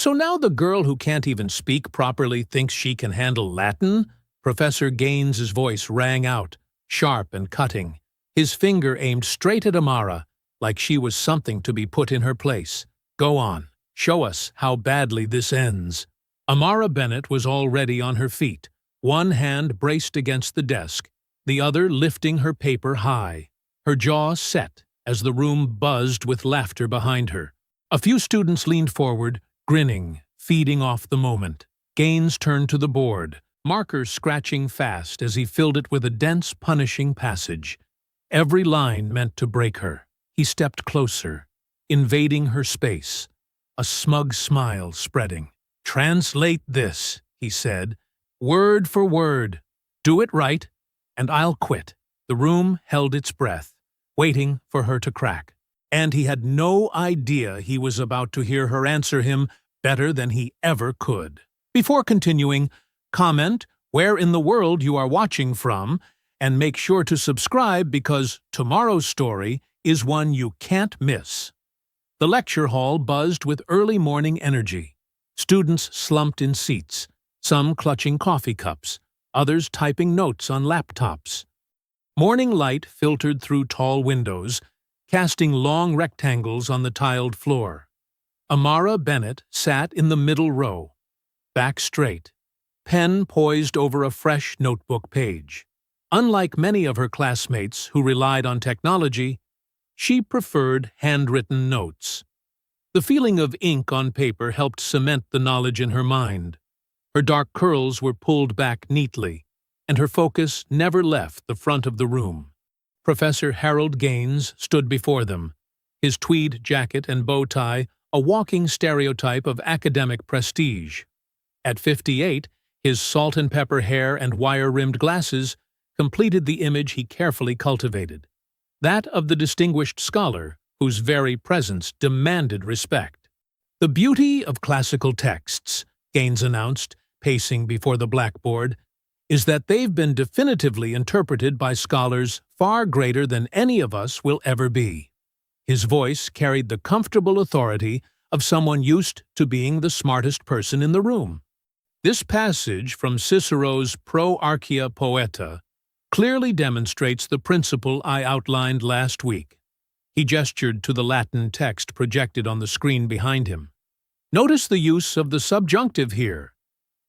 So now the girl who can't even speak properly thinks she can handle Latin? Professor Gaines's voice rang out, sharp and cutting, his finger aimed straight at Amara, like she was something to be put in her place. Go on, show us how badly this ends. Amara Bennett was already on her feet, one hand braced against the desk, the other lifting her paper high. Her jaw set as the room buzzed with laughter behind her. A few students leaned forward, grinning, feeding off the moment. Gaines turned to the board, markers scratching fast as he filled it with a dense, punishing passage. Every line meant to break her. He stepped closer, invading her space, a smug smile spreading. "Translate this," he said, "word for word. Do it right, and I'll quit." The room held its breath, waiting for her to crack. And he had no idea he was about to hear her answer him better than he ever could. Before continuing, comment where in the world you are watching from, and make sure to subscribe because tomorrow's story is one you can't miss. The lecture hall buzzed with early morning energy. Students slumped in seats, some clutching coffee cups, others typing notes on laptops. Morning light filtered through tall windows, casting long rectangles on the tiled floor. Amara Bennett sat in the middle row, back straight, pen poised over a fresh notebook page. Unlike many of her classmates who relied on technology, she preferred handwritten notes. The feeling of ink on paper helped cement the knowledge in her mind. Her dark curls were pulled back neatly, and her focus never left the front of the room. Professor Harold Gaines stood before them, his tweed jacket and bow tie a walking stereotype of academic prestige. At 58, his salt-and-pepper hair and wire-rimmed glasses completed the image he carefully cultivated, that of the distinguished scholar whose very presence demanded respect. "The beauty of classical texts," Gaines announced, pacing before the blackboard, "is that they've been definitively interpreted by scholars far greater than any of us will ever be." His voice carried the comfortable authority of someone used to being the smartest person in the room. This passage from Cicero's Pro Archia Poeta clearly demonstrates the principle I outlined last week. He gestured to the Latin text projected on the screen behind him. Notice the use of the subjunctive here.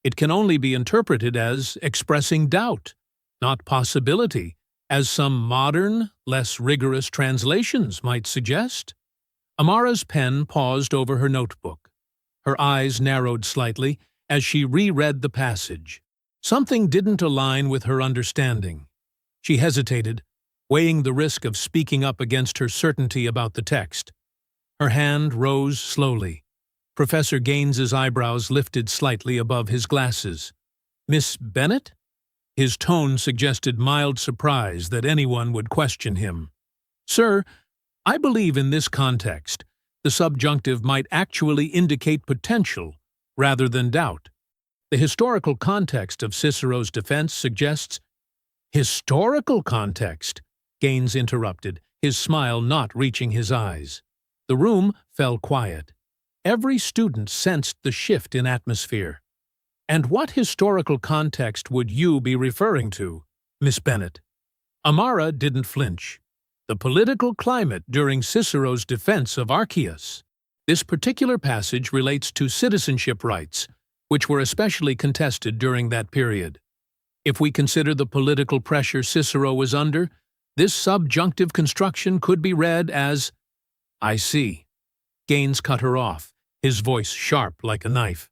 It can only be interpreted as expressing doubt, not possibility, as some modern, less rigorous translations might suggest. Amara's pen paused over her notebook. Her eyes narrowed slightly as she reread the passage. Something didn't align with her understanding. She hesitated, weighing the risk of speaking up against her certainty about the text. Her hand rose slowly. Professor Gaines's eyebrows lifted slightly above his glasses. "Miss Bennett?" His tone suggested mild surprise that anyone would question him. "Sir, I believe in this context, the subjunctive might actually indicate potential rather than doubt. The historical context of Cicero's defense suggests—" "Historical context?" Gaines interrupted, his smile not reaching his eyes. The room fell quiet. Every student sensed the shift in atmosphere. "And what historical context would you be referring to, Miss Bennett?" Amara didn't flinch. "The political climate during Cicero's defense of Archias. This particular passage relates to citizenship rights, which were especially contested during that period. If we consider the political pressure Cicero was under, this subjunctive construction could be read as—" "I see." Gaines cut her off, his voice sharp like a knife.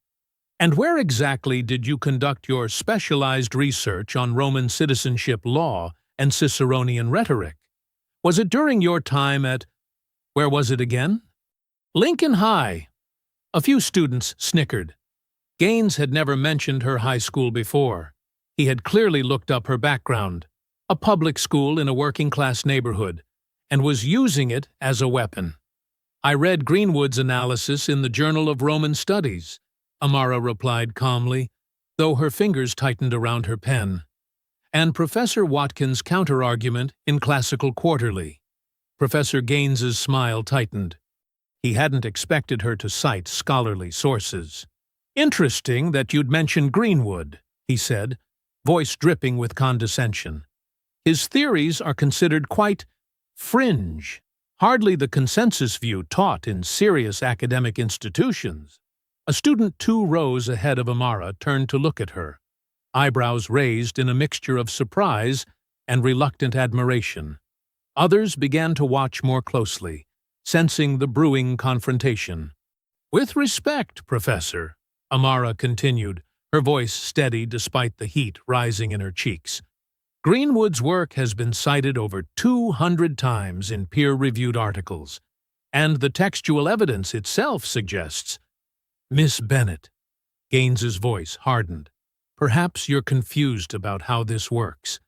"And where exactly did you conduct your specialized research on Roman citizenship law and Ciceronian rhetoric? Was it during your time at—where was it again?" "Lincoln High." A few students snickered. Gaines had never mentioned her high school before. He had clearly looked up her background, a public school in a working-class neighborhood, and was using it as a weapon. "I read Greenwood's analysis in the Journal of Roman Studies," Amara replied calmly, though her fingers tightened around her pen. "And Professor Watkins' counter-argument in Classical Quarterly." Professor Gaines's smile tightened. He hadn't expected her to cite scholarly sources. "Interesting that you'd mention Greenwood," he said, voice dripping with condescension. "His theories are considered quite fringe, hardly the consensus view taught in serious academic institutions." A student 2 rows ahead of Amara turned to look at her, eyebrows raised in a mixture of surprise and reluctant admiration. Others began to watch more closely, sensing the brewing confrontation. "With respect, Professor," Amara continued, her voice steady despite the heat rising in her cheeks, "Greenwood's work has been cited over 200 times in peer-reviewed articles, and the textual evidence itself suggests—" "Miss Bennet," Gaines's voice hardened, "perhaps you're confused about how this works.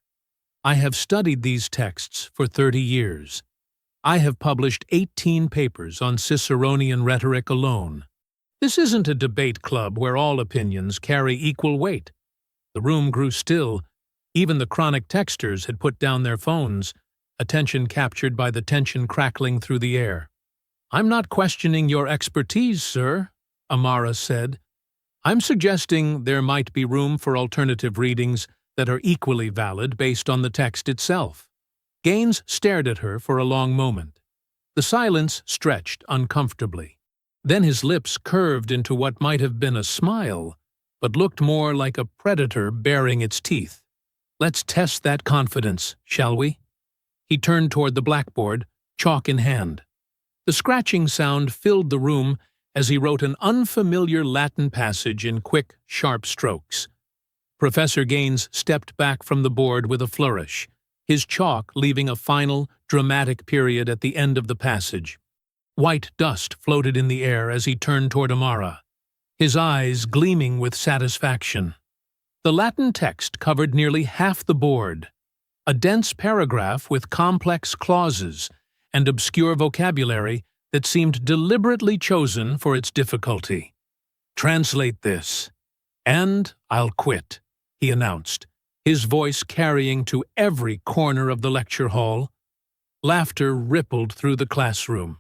I have studied these texts for 30 years. I have published 18 papers on Ciceronian rhetoric alone. This isn't a debate club where all opinions carry equal weight." The room grew still. Even the chronic texters had put down their phones, attention captured by the tension crackling through the air. "I'm not questioning your expertise, sir," Amara said. "I'm suggesting there might be room for alternative readings that are equally valid based on the text itself." Gaines stared at her for a long moment. The silence stretched uncomfortably. Then his lips curved into what might have been a smile, but looked more like a predator baring its teeth. "Let's test that confidence, shall we?" He turned toward the blackboard, chalk in hand. The scratching sound filled the room as he wrote an unfamiliar Latin passage in quick, sharp strokes. Professor Gaines stepped back from the board with a flourish, his chalk leaving a final, dramatic period at the end of the passage. White dust floated in the air as he turned toward Amara, his eyes gleaming with satisfaction. The Latin text covered nearly half the board, a dense paragraph with complex clauses and obscure vocabulary that seemed deliberately chosen for its difficulty. "Translate this, and I'll quit," he announced, his voice carrying to every corner of the lecture hall. Laughter rippled through the classroom.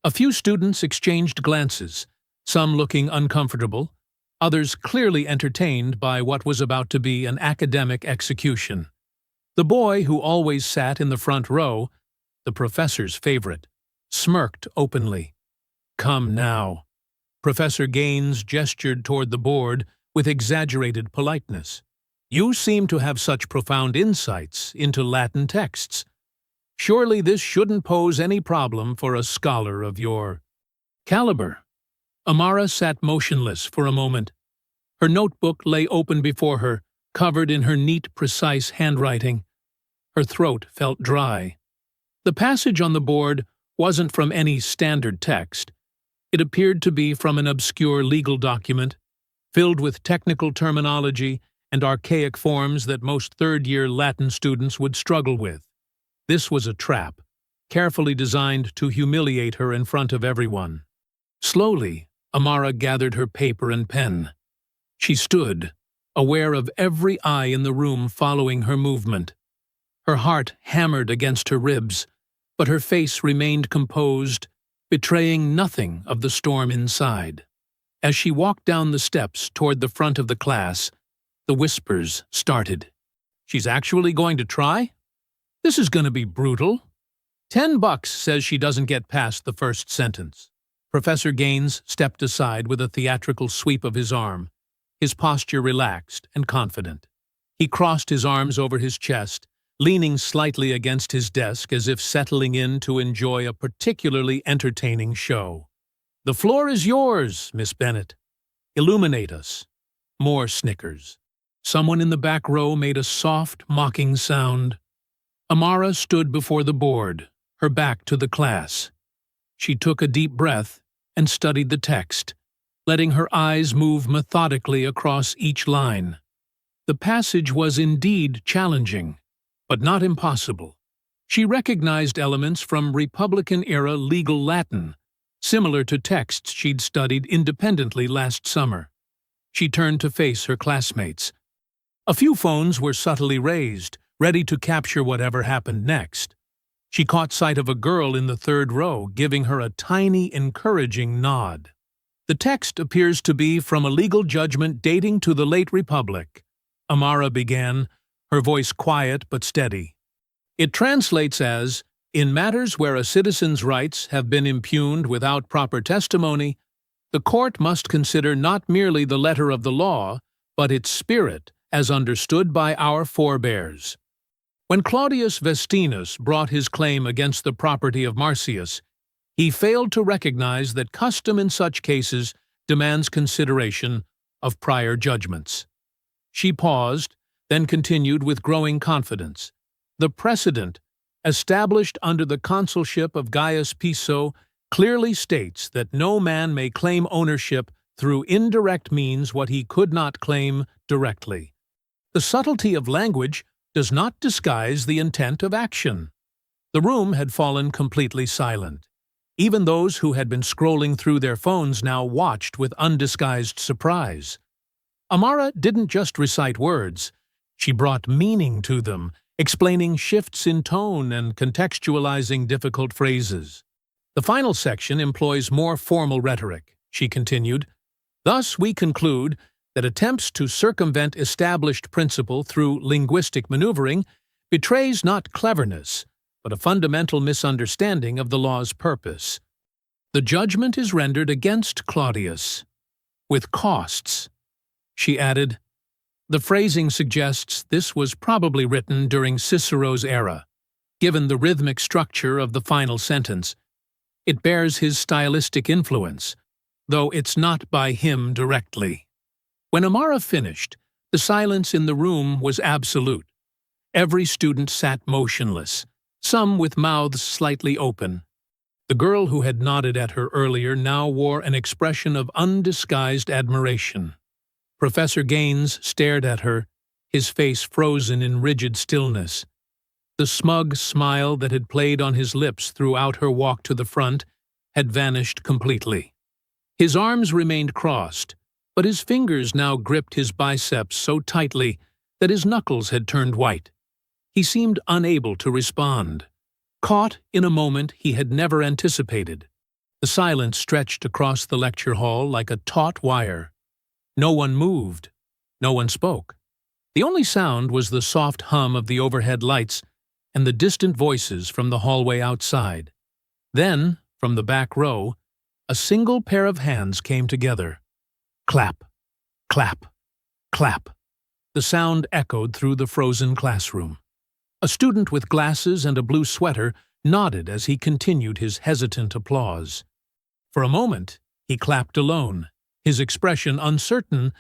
A few students exchanged glances, some looking uncomfortable, others clearly entertained by what was about to be an academic execution. The boy who always sat in the front row, the professor's favorite, smirked openly. "Come now." Professor Gaines gestured toward the board with exaggerated politeness. "You seem to have such profound insights into Latin texts. Surely this shouldn't pose any problem for a scholar of your caliber." Amara sat motionless for a moment. Her notebook lay open before her, covered in her neat, precise handwriting. Her throat felt dry. The passage on the board wasn't from any standard text. It appeared to be from an obscure legal document, filled with technical terminology and archaic forms that most third-year Latin students would struggle with. This was a trap, carefully designed to humiliate her in front of everyone. Slowly, Amara gathered her paper and pen. She stood, aware of every eye in the room following her movement. Her heart hammered against her ribs, but her face remained composed, betraying nothing of the storm inside. As she walked down the steps toward the front of the class, the whispers started. "She's actually going to try? This is going to be brutal. $10 says she doesn't get past the first sentence." Professor Gaines stepped aside with a theatrical sweep of his arm, his posture relaxed and confident. He crossed his arms over his chest, leaning slightly against his desk as if settling in to enjoy a particularly entertaining show. "The floor is yours, Miss Bennet. Illuminate us." More snickers. Someone in the back row made a soft, mocking sound. Amara stood before the board, her back to the class. She took a deep breath and studied the text, letting her eyes move methodically across each line. The passage was indeed challenging, but not impossible. She recognized elements from Republican-era legal Latin, similar to texts she'd studied independently last summer. She turned to face her classmates. A few phones were subtly raised, ready to capture whatever happened next. She caught sight of a girl in the third row, giving her a tiny, encouraging nod. The text appears to be from a legal judgment dating to the late Republic. Amara began, her voice quiet but steady. It translates as, "In matters where a citizen's rights have been impugned without proper testimony, the court must consider not merely the letter of the law, but its spirit as understood by our forebears." When Claudius Vestinus brought his claim against the property of Marcius, he failed to recognize that custom in such cases demands consideration of prior judgments. She paused, then continued with growing confidence. The precedent, established under the consulship of Gaius Piso, clearly states that no man may claim ownership through indirect means what he could not claim directly. The subtlety of language does not disguise the intent of action. The room had fallen completely silent. Even those who had been scrolling through their phones now watched with undisguised surprise. Amara didn't just recite words. She brought meaning to them, explaining shifts in tone and contextualizing difficult phrases. The final section employs more formal rhetoric, she continued. Thus we conclude that attempts to circumvent established principle through linguistic maneuvering betrays not cleverness, but a fundamental misunderstanding of the law's purpose. The judgment is rendered against Claudius, with costs. She added, the phrasing suggests this was probably written during Cicero's era. Given the rhythmic structure of the final sentence, it bears his stylistic influence, though it's not by him directly. When Amara finished, the silence in the room was absolute. Every student sat motionless, some with mouths slightly open. The girl who had nodded at her earlier now wore an expression of undisguised admiration. Professor Gaines stared at her, his face frozen in rigid stillness. The smug smile that had played on his lips throughout her walk to the front had vanished completely. His arms remained crossed, but his fingers now gripped his biceps so tightly that his knuckles had turned white. He seemed unable to respond, caught in a moment he had never anticipated. The silence stretched across the lecture hall like a taut wire. No one moved. No one spoke. The only sound was the soft hum of the overhead lights and the distant voices from the hallway outside. Then, from the back row, a single pair of hands came together. Clap, clap, clap. The sound echoed through the frozen classroom. A student with glasses and a blue sweater nodded as he continued his hesitant applause. For a moment, he clapped alone, his expression uncertain,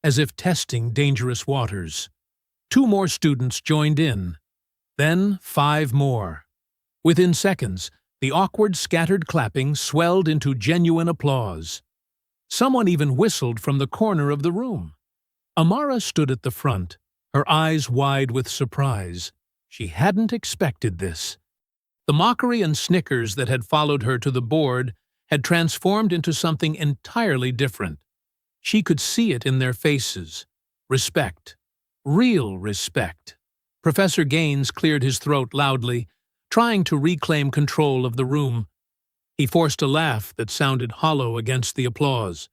as if testing dangerous waters. 2 more students joined in, then 5 more. Within seconds, the awkward, scattered clapping swelled into genuine applause. Someone even whistled from the corner of the room. Amara stood at the front, her eyes wide with surprise. She hadn't expected this. The mockery and snickers that had followed her to the board had transformed into something entirely different. She could see it in their faces. Respect. Real respect. Professor Gaines cleared his throat loudly, trying to reclaim control of the room. He forced a laugh that sounded hollow against the applause.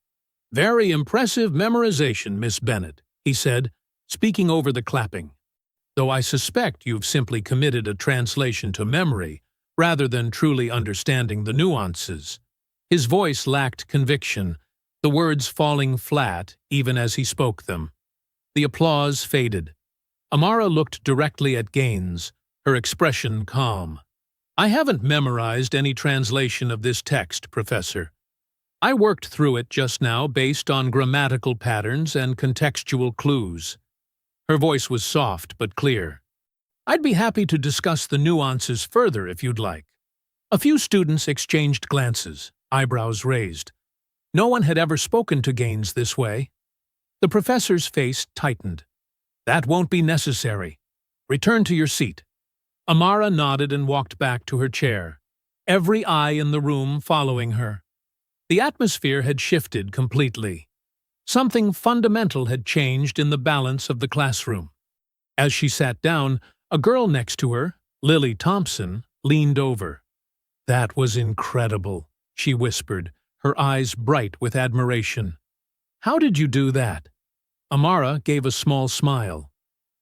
"Very impressive memorization, Miss Bennet," he said, speaking over the clapping. "Though I suspect you've simply committed a translation to memory, rather than truly understanding the nuances." His voice lacked conviction, the words falling flat even as he spoke them. The applause faded. Amara looked directly at Gaines, her expression calm. "I haven't memorized any translation of this text, Professor. I worked through it just now based on grammatical patterns and contextual clues." Her voice was soft but clear. "I'd be happy to discuss the nuances further if you'd like." A few students exchanged glances, eyebrows raised. No one had ever spoken to Gaines this way. The professor's face tightened. "That won't be necessary. Return to your seat." Amara nodded and walked back to her chair, every eye in the room following her. The atmosphere had shifted completely. Something fundamental had changed in the balance of the classroom. As she sat down, a girl next to her, Lily Thompson, leaned over. "That was incredible," she whispered, her eyes bright with admiration. "How did you do that?" Amara gave a small smile.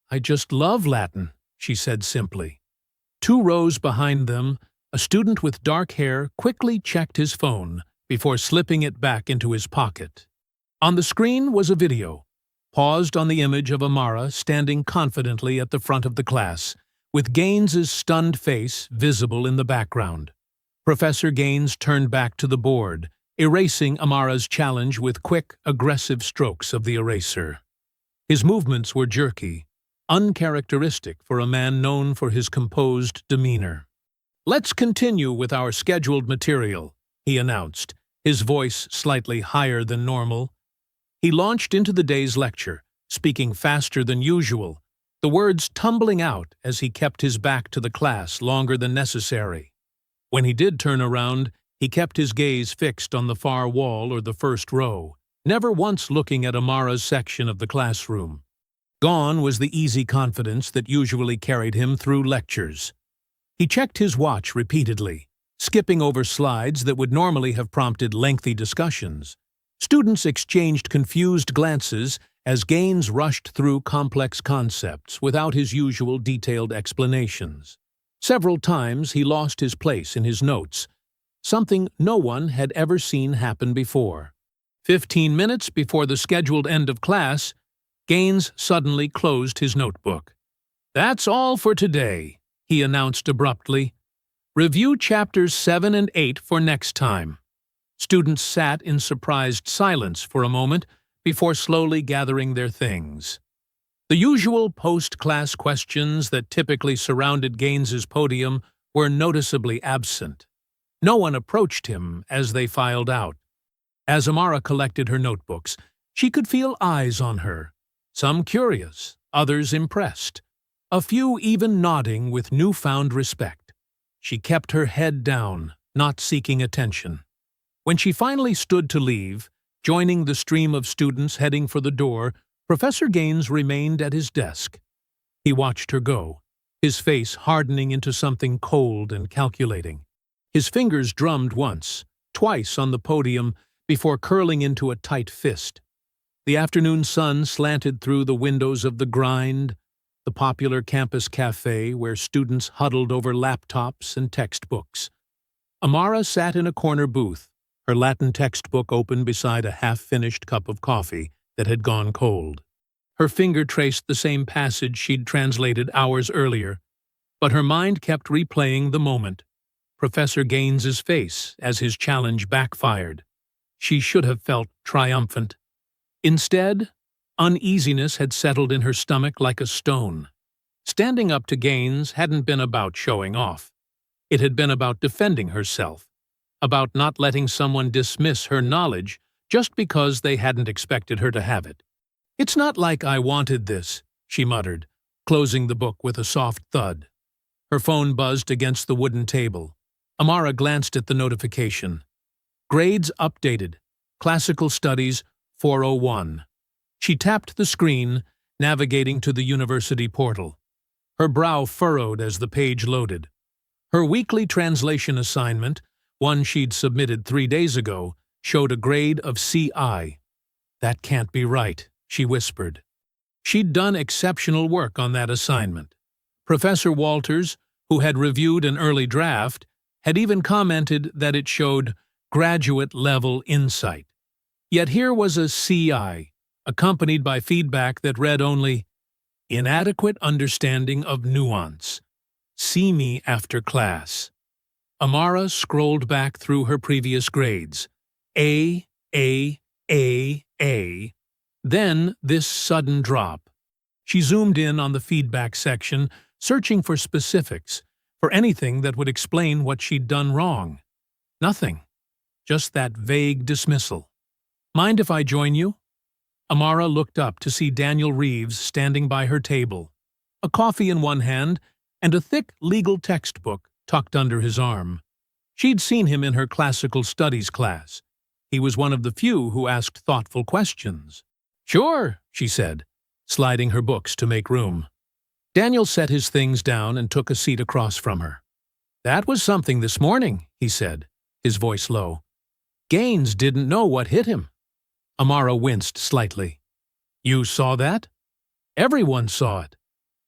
"I just love Latin," she said simply. 2 rows behind them, a student with dark hair quickly checked his phone before slipping it back into his pocket. On the screen was a video, paused on the image of Amara standing confidently at the front of the class, with Gaines's stunned face visible in the background. Professor Gaines turned back to the board, erasing Amara's challenge with quick, aggressive strokes of the eraser. His movements were jerky, uncharacteristic for a man known for his composed demeanor. "Let's continue with our scheduled material," he announced, his voice slightly higher than normal. He launched into the day's lecture, speaking faster than usual, the words tumbling out as he kept his back to the class longer than necessary. When he did turn around, he kept his gaze fixed on the far wall or the first row, never once looking at Amara's section of the classroom. Gone was the easy confidence that usually carried him through lectures. He checked his watch repeatedly, skipping over slides that would normally have prompted lengthy discussions. Students exchanged confused glances as Gaines rushed through complex concepts without his usual detailed explanations. Several times he lost his place in his notes, something no one had ever seen happen before. 15 minutes before the scheduled end of class, Gaines suddenly closed his notebook. "That's all for today," he announced abruptly. "Review chapters 7 and 8 for next time." Students sat in surprised silence for a moment before slowly gathering their things. The usual post-class questions that typically surrounded Gaines's podium were noticeably absent. No one approached him as they filed out. As Amara collected her notebooks, she could feel eyes on her, some curious, others impressed, a few even nodding with newfound respect. She kept her head down, not seeking attention. When she finally stood to leave, joining the stream of students heading for the door, Professor Gaines remained at his desk. He watched her go, his face hardening into something cold and calculating. His fingers drummed once, twice on the podium before curling into a tight fist. The afternoon sun slanted through the windows of The Grind, the popular campus cafe where students huddled over laptops and textbooks. Amara sat in a corner booth, her Latin textbook open beside a half-finished cup of coffee that had gone cold. Her finger traced the same passage she'd translated hours earlier, but her mind kept replaying the moment. Professor Gaines's face as his challenge backfired. She should have felt triumphant. Instead, uneasiness had settled in her stomach like a stone. Standing up to Gaines hadn't been about showing off. It had been about defending herself, about not letting someone dismiss her knowledge just because they hadn't expected her to have it. "It's not like I wanted this," she muttered, closing the book with a soft thud. Her phone buzzed against the wooden table. Amara glanced at the notification. Grades updated. Classical Studies 401. She tapped the screen, navigating to the university portal. Her brow furrowed as the page loaded. Her weekly translation assignment, one she'd submitted 3 days ago, showed a grade of CI. "That can't be right," she whispered. She'd done exceptional work on that assignment. Professor Walters, who had reviewed an early draft, had even commented that it showed graduate-level insight. Yet here was a CI, accompanied by feedback that read only, "Inadequate understanding of nuance. See me after class." Amara scrolled back through her previous grades. A, then this sudden drop. She zoomed in on the feedback section, searching for specifics, for anything that would explain what she'd done wrong. Nothing. Just that vague dismissal. "Mind if I join you?" Amara looked up to see Daniel Reeves standing by her table, a coffee in one hand and a thick legal textbook tucked under his arm. She'd seen him in her classical studies class. He was one of the few who asked thoughtful questions. "Sure," she said, sliding her books to make room. Daniel set his things down and took a seat across from her. That was something this morning, he said, his voice low. Gaines didn't know what hit him. Amara winced slightly. You saw that? Everyone saw it.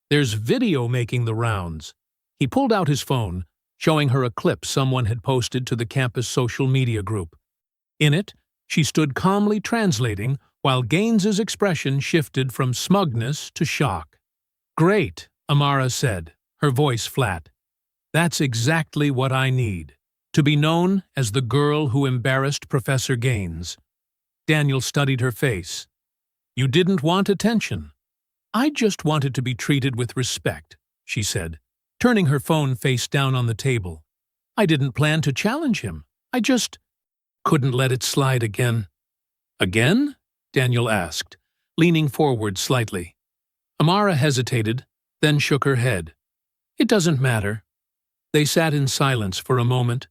There's video making the rounds. He pulled out his phone, showing her a clip someone had posted to the campus social media group. In it, she stood calmly translating while Gaines's expression shifted from smugness to shock. Great, Amara said, her voice flat. That's exactly what I need. To be known as the girl who embarrassed Professor Gaines. Daniel studied her face. You didn't want attention. I just wanted to be treated with respect, she said, turning her phone face down on the table. I didn't plan to challenge him. I just couldn't let it slide again. Again? Daniel asked, leaning forward slightly. Amara hesitated, then shook her head. It doesn't matter. They sat in silence for a moment.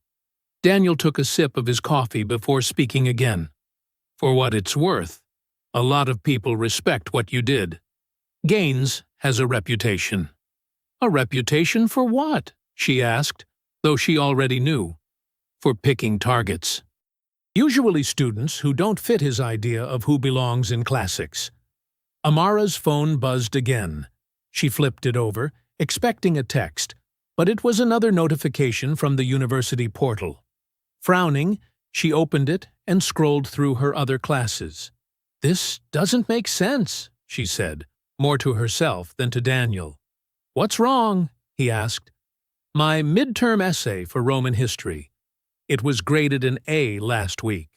Daniel took a sip of his coffee before speaking again. For what it's worth, a lot of people respect what you did. Gaines has a reputation. A reputation for what? She asked, though she already knew. For picking targets. Usually students who don't fit his idea of who belongs in classics. Amara's phone buzzed again. She flipped it over, expecting a text, but it was another notification from the university portal. Frowning, she opened it and scrolled through her other classes. This doesn't make sense, she said, more to herself than to Daniel. What's wrong? He asked. My midterm essay for Roman history. It was graded an A last week.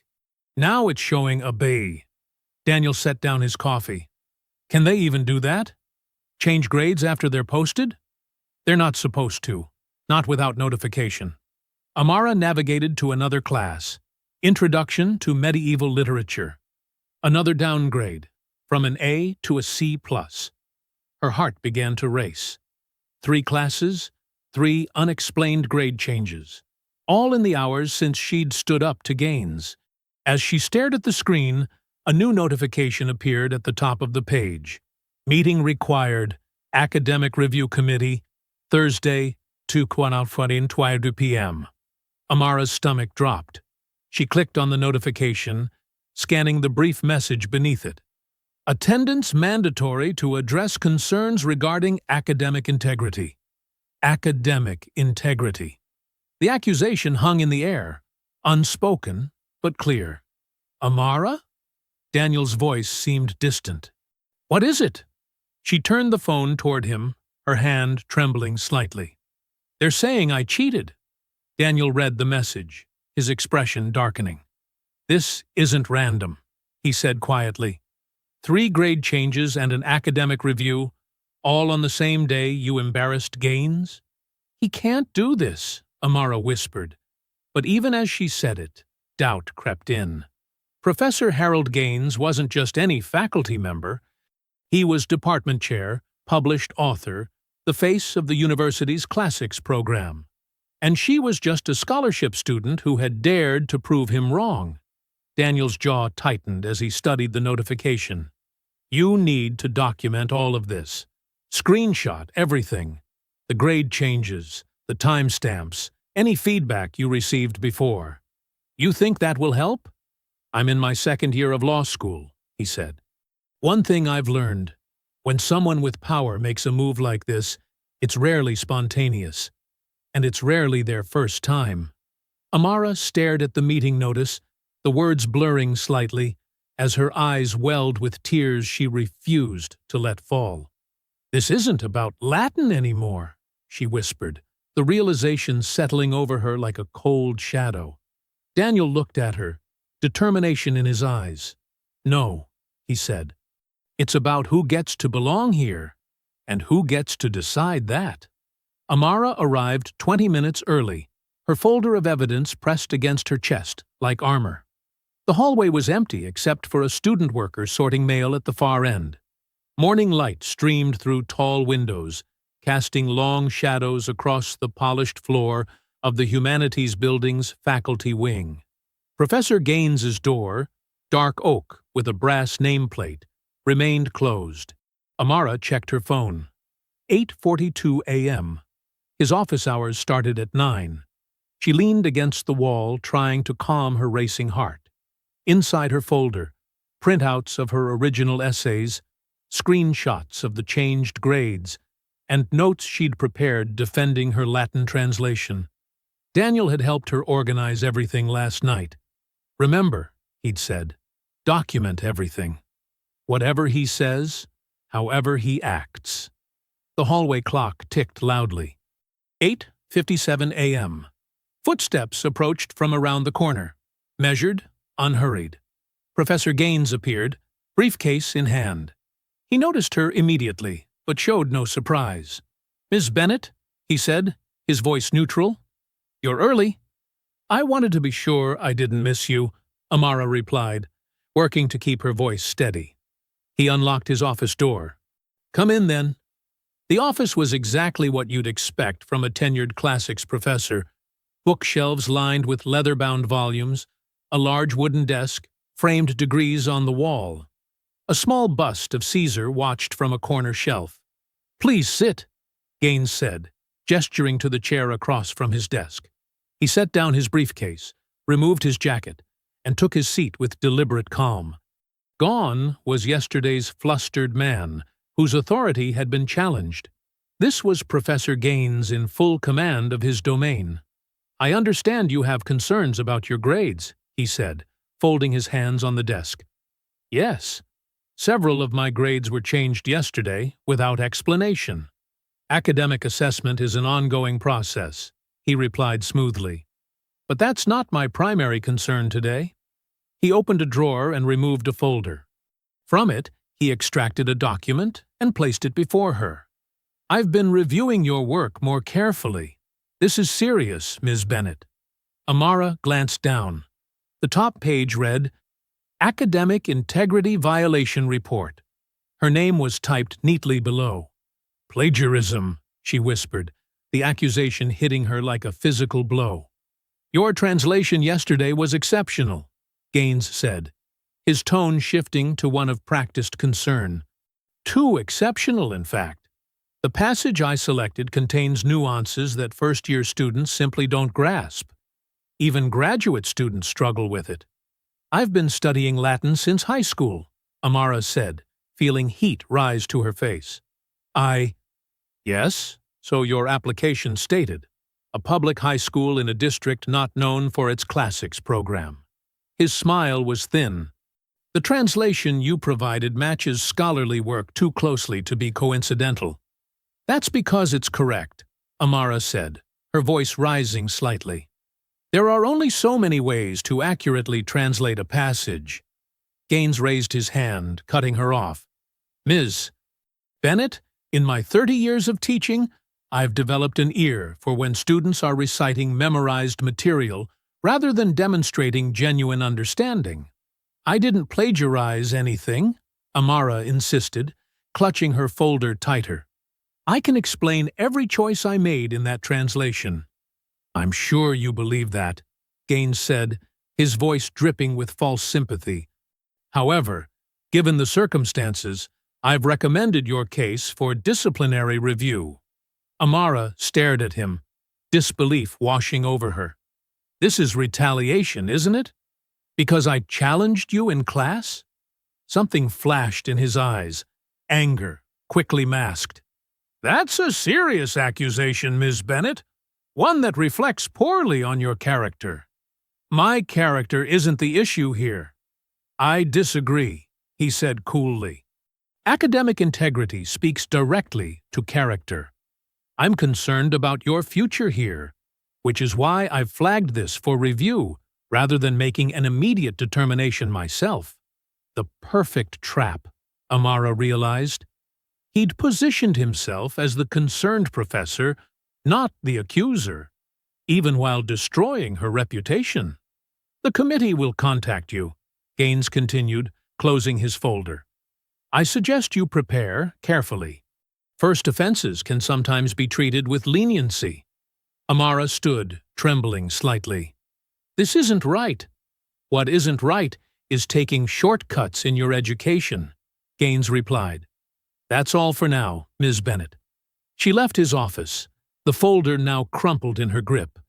Now it's showing a B. Daniel set down his coffee. Can they even do that? Change grades after they're posted? They're not supposed to. Not without notification. Amara navigated to another class. Introduction to Medieval Literature. Another downgrade, from an A to a C+. Her heart began to race. 3 classes, 3 unexplained grade changes. All in the hours since she'd stood up to Gaines. As she stared at the screen, a new notification appeared at the top of the page. Meeting required. Academic Review Committee. Thursday, 2 p.m. Amara's stomach dropped. She clicked on the notification, scanning the brief message beneath it. Attendance mandatory to address concerns regarding academic integrity. Academic integrity. The accusation hung in the air, unspoken but clear. Amara? Daniel's voice seemed distant. What is it? She turned the phone toward him, her hand trembling slightly. They're saying I cheated. Daniel read the message, his expression darkening. This isn't random, he said quietly. 3 grade changes and an academic review, all on the same day you embarrassed Gaines? He can't do this, Amara whispered. But even as she said it, doubt crept in. Professor Harold Gaines wasn't just any faculty member. He was department chair, published author, the face of the university's classics program. And she was just a scholarship student who had dared to prove him wrong. Daniel's jaw tightened as he studied the notification. You need to document all of this. Screenshot everything. The grade changes, the timestamps, any feedback you received before. You think that will help? I'm in my 2nd year of law school, he said. One thing I've learned, when someone with power makes a move like this, it's rarely spontaneous. And it's rarely their first time. Amara stared at the meeting notice, the words blurring slightly, as her eyes welled with tears she refused to let fall. This isn't about Latin anymore, she whispered, the realization settling over her like a cold shadow. Daniel looked at her, determination in his eyes. No, he said. It's about who gets to belong here, and who gets to decide that. Amara arrived 20 minutes early, her folder of evidence pressed against her chest, like armor. The hallway was empty except for a student worker sorting mail at the far end. Morning light streamed through tall windows, casting long shadows across the polished floor of the Humanities Building's faculty wing. Professor Gaines's door, dark oak with a brass nameplate, remained closed. Amara checked her phone. 8:42 a.m. His office hours started at 9. She leaned against the wall, trying to calm her racing heart. Inside her folder, printouts of her original essays, screenshots of the changed grades, and notes she'd prepared defending her Latin translation. Daniel had helped her organize everything last night. "Remember," he'd said, "document everything. Whatever he says, however he acts." The hallway clock ticked loudly. 8:57 a.m. Footsteps approached from around the corner. Measured, unhurried. Professor Gaines appeared, briefcase in hand. He noticed her immediately, but showed no surprise. "Miss Bennett," he said, his voice neutral. "You're early." "I wanted to be sure I didn't miss you," Amara replied, working to keep her voice steady. He unlocked his office door. "Come in, then." The office was exactly what you'd expect from a tenured classics professor. Bookshelves lined with leather-bound volumes, a large wooden desk, framed degrees on the wall. A small bust of Caesar watched from a corner shelf. "Please sit," Gaines said, gesturing to the chair across from his desk. He set down his briefcase, removed his jacket, and took his seat with deliberate calm. Gone was yesterday's flustered man, whose authority had been challenged. This was Professor Gaines in full command of his domain. "I understand you have concerns about your grades," he said, folding his hands on the desk. "Yes. Several of my grades were changed yesterday, without explanation. Academic assessment is an ongoing process," he replied smoothly. "But that's not my primary concern today." He opened a drawer and removed a folder. From it, he extracted a document and placed it before her. "I've been reviewing your work more carefully. This is serious, Ms. Bennett." Amara glanced down. The top page read, "Academic Integrity Violation Report." Her name was typed neatly below. "Plagiarism," she whispered, the accusation hitting her like a physical blow. "Your translation yesterday was exceptional," Gaines said, his tone shifting to one of practiced concern. "Too exceptional, in fact. The passage I selected contains nuances that first-year students simply don't grasp. Even graduate students struggle with it." "I've been studying Latin since high school," Amara said, feeling heat rise to her face. "Yes, so your application stated. A public high school in a district not known for its classics program." His smile was thin. "The translation you provided matches scholarly work too closely to be coincidental." "That's because it's correct," Amara said, her voice rising slightly. "There are only so many ways to accurately translate a passage." Gaines raised his hand, cutting her off. "Ms. Bennett, in my 30 years of teaching, I've developed an ear for when students are reciting memorized material rather than demonstrating genuine understanding." "I didn't plagiarize anything," Amara insisted, clutching her folder tighter. "I can explain every choice I made in that translation." "I'm sure you believe that," Gaines said, his voice dripping with false sympathy. "However, given the circumstances, I've recommended your case for disciplinary review." Amara stared at him, disbelief washing over her. "This is retaliation, isn't it? Because I challenged you in class?" Something flashed in his eyes, anger, quickly masked. "That's a serious accusation, Ms. Bennett. One that reflects poorly on your character." "My character isn't the issue here." "I disagree," he said coolly. "Academic integrity speaks directly to character. I'm concerned about your future here, which is why I've flagged this for review rather than making an immediate determination myself." The perfect trap, Amara realized. He'd positioned himself as the concerned professor, not the accuser, even while destroying her reputation. "The committee will contact you," Gaines continued, closing his folder. "I suggest you prepare carefully. First offenses can sometimes be treated with leniency." Amara stood, trembling slightly. "This isn't right." "What isn't right is taking shortcuts in your education," Gaines replied. "That's all for now, Ms. Bennett." She left his office, the folder now crumpled in her grip.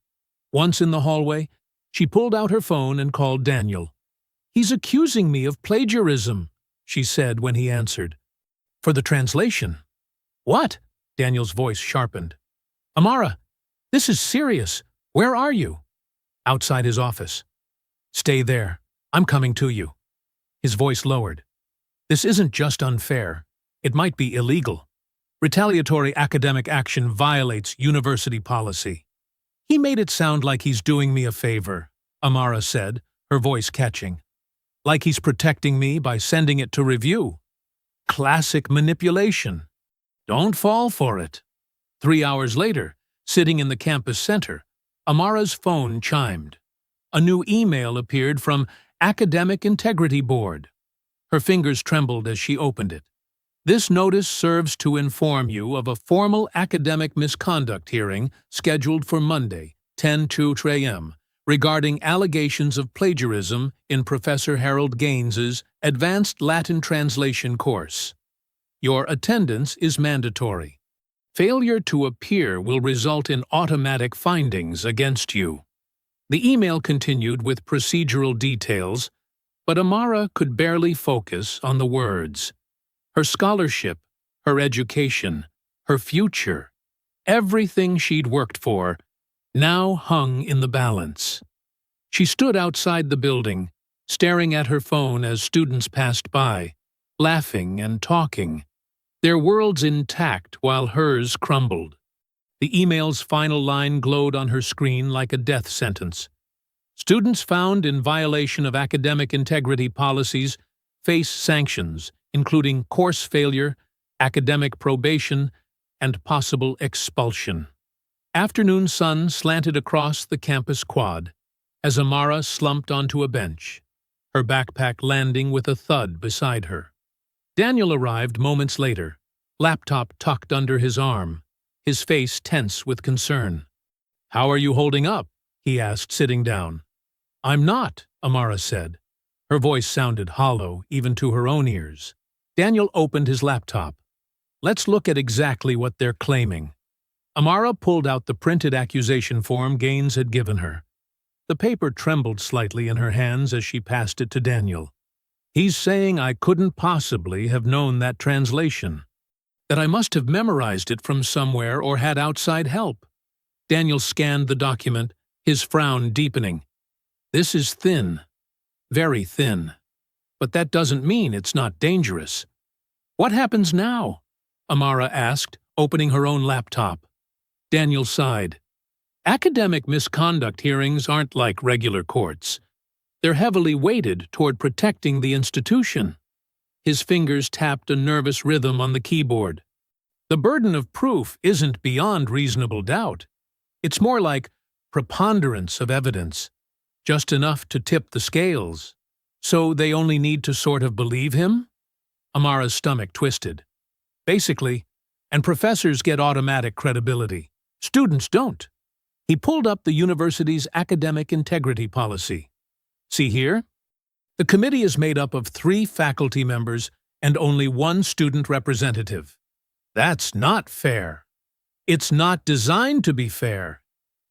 Once in the hallway, she pulled out her phone and called Daniel. "He's accusing me of plagiarism," she said when he answered. "For the translation." "What?" Daniel's voice sharpened. "Amara, this is serious. Where are you?" "Outside his office." "Stay there. I'm coming to you." His voice lowered. "This isn't just unfair. It might be illegal. Retaliatory academic action violates university policy." "He made it sound like he's doing me a favor," Amara said, her voice catching. "Like he's protecting me by sending it to review. Classic manipulation. Don't fall for it." 3 hours later, sitting in the campus center, Amara's phone chimed. A new email appeared from Academic Integrity Board. Her fingers trembled as she opened it. "This notice serves to inform you of a formal academic misconduct hearing scheduled for Monday, 10:02 a.m., regarding allegations of plagiarism in Professor Harold Gaines's Advanced Latin Translation course. Your attendance is mandatory. Failure to appear will result in automatic findings against you." The email continued with procedural details, but Amara could barely focus on the words. Her scholarship, her education, her future, everything she'd worked for, now hung in the balance. She stood outside the building, staring at her phone as students passed by, laughing and talking, their worlds intact while hers crumbled. The email's final line glowed on her screen like a death sentence. "Students found in violation of academic integrity policies face sanctions, including course failure, academic probation, and possible expulsion." Afternoon sun slanted across the campus quad as Amara slumped onto a bench, her backpack landing with a thud beside her. Daniel arrived moments later, laptop tucked under his arm, his face tense with concern. "How are you holding up?" he asked, sitting down. "I'm not," Amara said. Her voice sounded hollow, even to her own ears. Daniel opened his laptop. "Let's look at exactly what they're claiming." Amara pulled out the printed accusation form Gaines had given her. The paper trembled slightly in her hands as she passed it to Daniel. "He's saying I couldn't possibly have known that translation, that I must have memorized it from somewhere or had outside help." Daniel scanned the document, his frown deepening. "This is thin, very thin. But that doesn't mean it's not dangerous." "What happens now?" Amara asked, opening her own laptop. Daniel sighed. "Academic misconduct hearings aren't like regular courts. They're heavily weighted toward protecting the institution." His fingers tapped a nervous rhythm on the keyboard. "The burden of proof isn't beyond reasonable doubt. It's more like preponderance of evidence, just enough to tip the scales. So they only need to sort of believe him?" Amara's stomach twisted. "Basically, and professors get automatic credibility. Students don't." He pulled up the university's academic integrity policy. "See here? The committee is made up of 3 faculty members and only 1 student representative. That's not fair. It's not designed to be fair.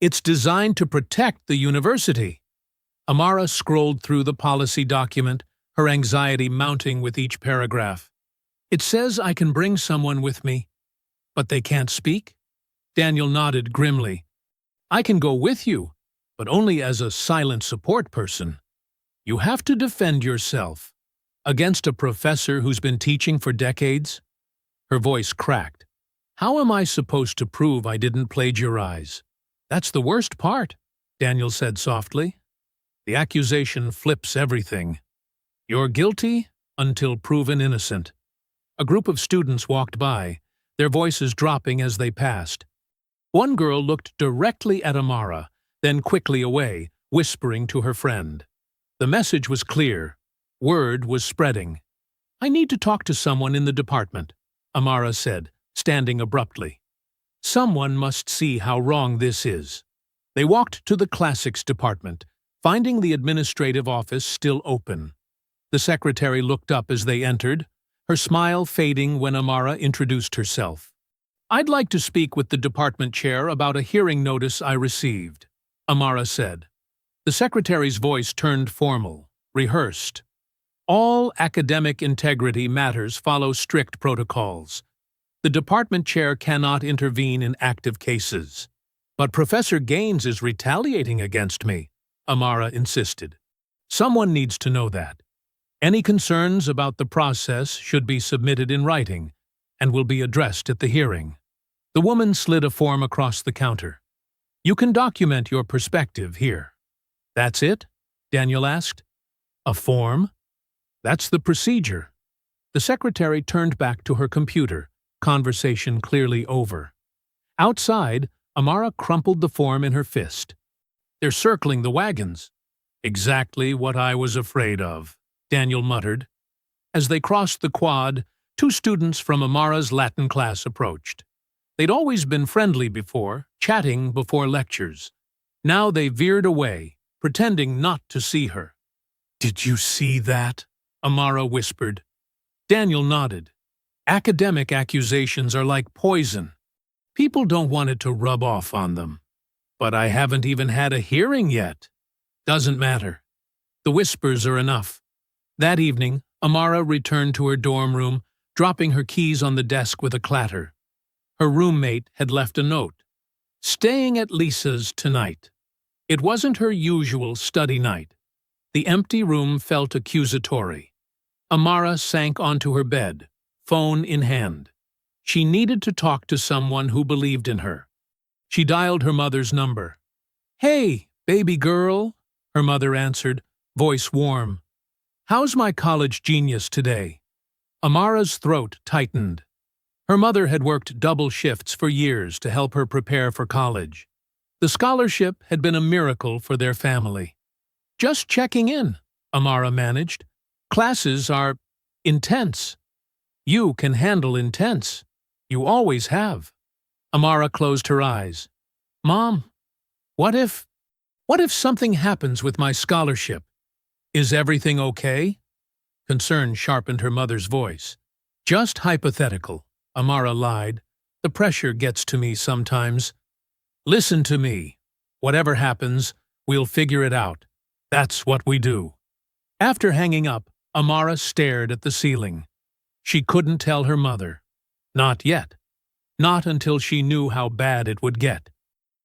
It's designed to protect the university." Amara scrolled through the policy document, her anxiety mounting with each paragraph. "It says I can bring someone with me, but they can't speak?" Daniel nodded grimly. "I can go with you, but only as a silent support person. You have to defend yourself. Against a professor who's been teaching for decades?" Her voice cracked. "How am I supposed to prove I didn't plagiarize?" "That's the worst part," Daniel said softly. "The accusation flips everything. You're guilty until proven innocent." A group of students walked by, their voices dropping as they passed. One girl looked directly at Amara, then quickly away, whispering to her friend. The message was clear. Word was spreading. "I need to talk to someone in the department," Amara said, standing abruptly. "Someone must see how wrong this is." They walked to the classics department, finding the administrative office still open. The secretary looked up as they entered, her smile fading when Amara introduced herself. "I'd like to speak with the department chair about a hearing notice I received," Amara said. The secretary's voice turned formal, rehearsed. All academic integrity matters follow strict protocols. The department chair cannot intervene in active cases. "But Professor Gaines is retaliating against me," Amara insisted. "Someone needs to know that. Any concerns about the process should be submitted in writing and will be addressed at the hearing." The woman slid a form across the counter. "You can document your perspective here." "That's it?" Daniel asked. "A form?" "That's the procedure." The secretary turned back to her computer, conversation clearly over. Outside, Amara crumpled the form in her fist. "They're circling the wagons." "Exactly what I was afraid of," Daniel muttered. As they crossed the quad, two students from Amara's Latin class approached. They'd always been friendly before, chatting before lectures. Now they veered away, pretending not to see her. "Did you see that?" Amara whispered. Daniel nodded. "Academic accusations are like poison. People don't want it to rub off on them. But I haven't even had a hearing yet." "Doesn't matter. The whispers are enough." That evening, Amara returned to her dorm room, dropping her keys on the desk with a clatter. Her roommate had left a note. "Staying at Lisa's tonight." It wasn't her usual study night. The empty room felt accusatory. Amara sank onto her bed, phone in hand. She needed to talk to someone who believed in her. She dialed her mother's number. "Hey, baby girl," her mother answered, voice warm. "How's my college genius today?" Amara's throat tightened. Her mother had worked double shifts for years to help her prepare for college. The scholarship had been a miracle for their family. "Just checking in," Amara managed. "Classes are intense." "You can handle intense. You always have." Amara closed her eyes. "Mom, what if something happens with my scholarship? Is everything okay?" Concern sharpened her mother's voice. "Just hypothetical," Amara lied. "The pressure gets to me sometimes." "Listen to me. Whatever happens, we'll figure it out. That's what we do." After hanging up, Amara stared at the ceiling. She couldn't tell her mother. Not yet. Not until she knew how bad it would get.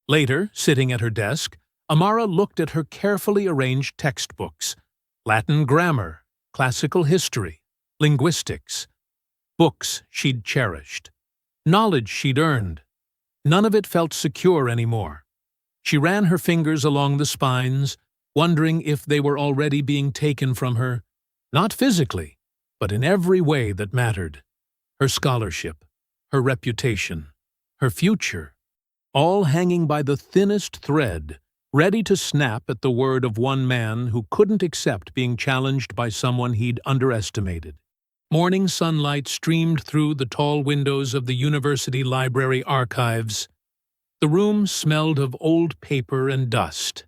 Later, sitting at her desk, Amara looked at her carefully arranged textbooks. Latin grammar, classical history, linguistics. Books she'd cherished. Knowledge she'd earned. None of it felt secure anymore. She ran her fingers along the spines, wondering if they were already being taken from her, not physically, but in every way that mattered. Her scholarship, her reputation, her future, all hanging by the thinnest thread, ready to snap at the word of one man who couldn't accept being challenged by someone he'd underestimated. Morning sunlight streamed through the tall windows of the university library archives. The room smelled of old paper and dust.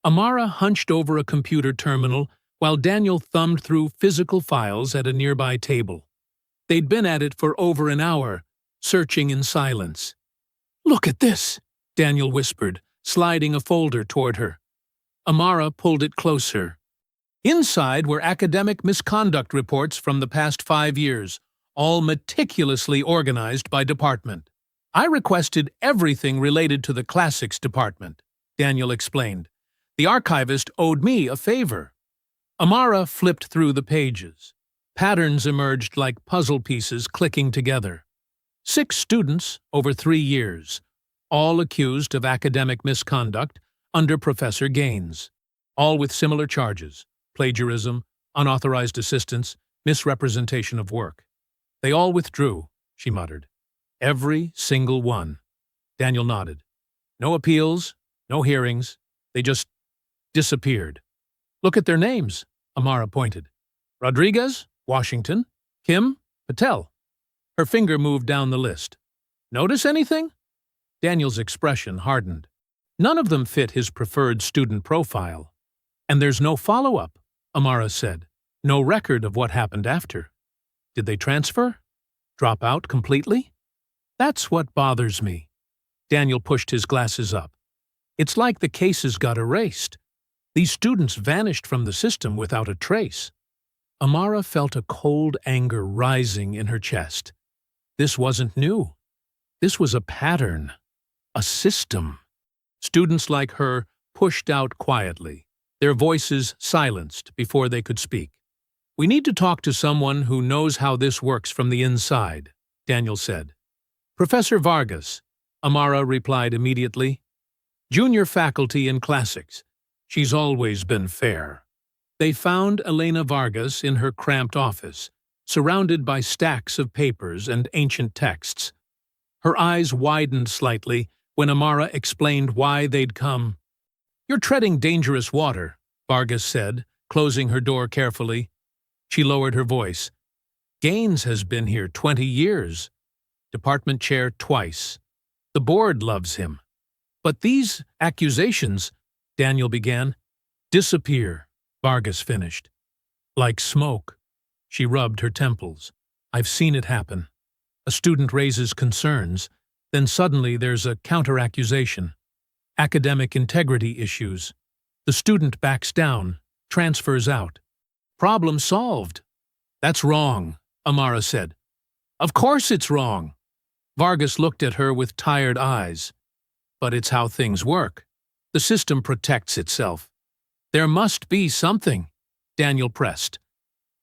Amara hunched over a computer terminal while Daniel thumbed through physical files at a nearby table. They'd been at it for over an hour, searching in silence. "Look at this," Daniel whispered, sliding a folder toward her. Amara pulled it closer. Inside were academic misconduct reports from the past 5 years, all meticulously organized by department. "I requested everything related to the classics department," Daniel explained. "The archivist owed me a favor." Amara flipped through the pages. Patterns emerged like puzzle pieces clicking together. 6 students over 3 years, all accused of academic misconduct under Professor Gaines, all with similar charges: plagiarism, unauthorized assistance, misrepresentation of work. "They all withdrew," she muttered. "Every single one." Daniel nodded. "No appeals, no hearings. They just disappeared." "Look at their names," Amara pointed. "Rodriguez, Washington. Kim, Patel." Her finger moved down the list. "Notice anything?" Daniel's expression hardened. None of them fit his preferred student profile. "And there's no follow-up," Amara said. "No record of what happened after. Did they transfer? Drop out completely?" That's what bothers me. Daniel pushed his glasses up. It's like the cases got erased. These students vanished from the system without a trace. Amara felt a cold anger rising in her chest. This wasn't new. This was a pattern, a system. Students like her pushed out quietly, their voices silenced before they could speak. "We need to talk to someone who knows how this works from the inside," Daniel said. "Professor Vargas," Amara replied immediately. "Junior faculty in classics. She's always been fair." They found Elena Vargas in her cramped office, surrounded by stacks of papers and ancient texts. Her eyes widened slightly when Amara explained why they'd come. "You're treading dangerous water," Vargas said, closing her door carefully. She lowered her voice. "Gaines has been here 20 years. Department chair twice. The board loves him. But these accusations," Daniel began. "Disappear," Vargas finished. "Like smoke." She rubbed her temples. "I've seen it happen. A student raises concerns, then suddenly there's a counter-accusation. Academic integrity issues. The student backs down, transfers out. Problem solved." "That's wrong," Amara said. "Of course it's wrong." Vargas looked at her with tired eyes. "But it's how things work. The system protects itself." "There must be something," Daniel pressed.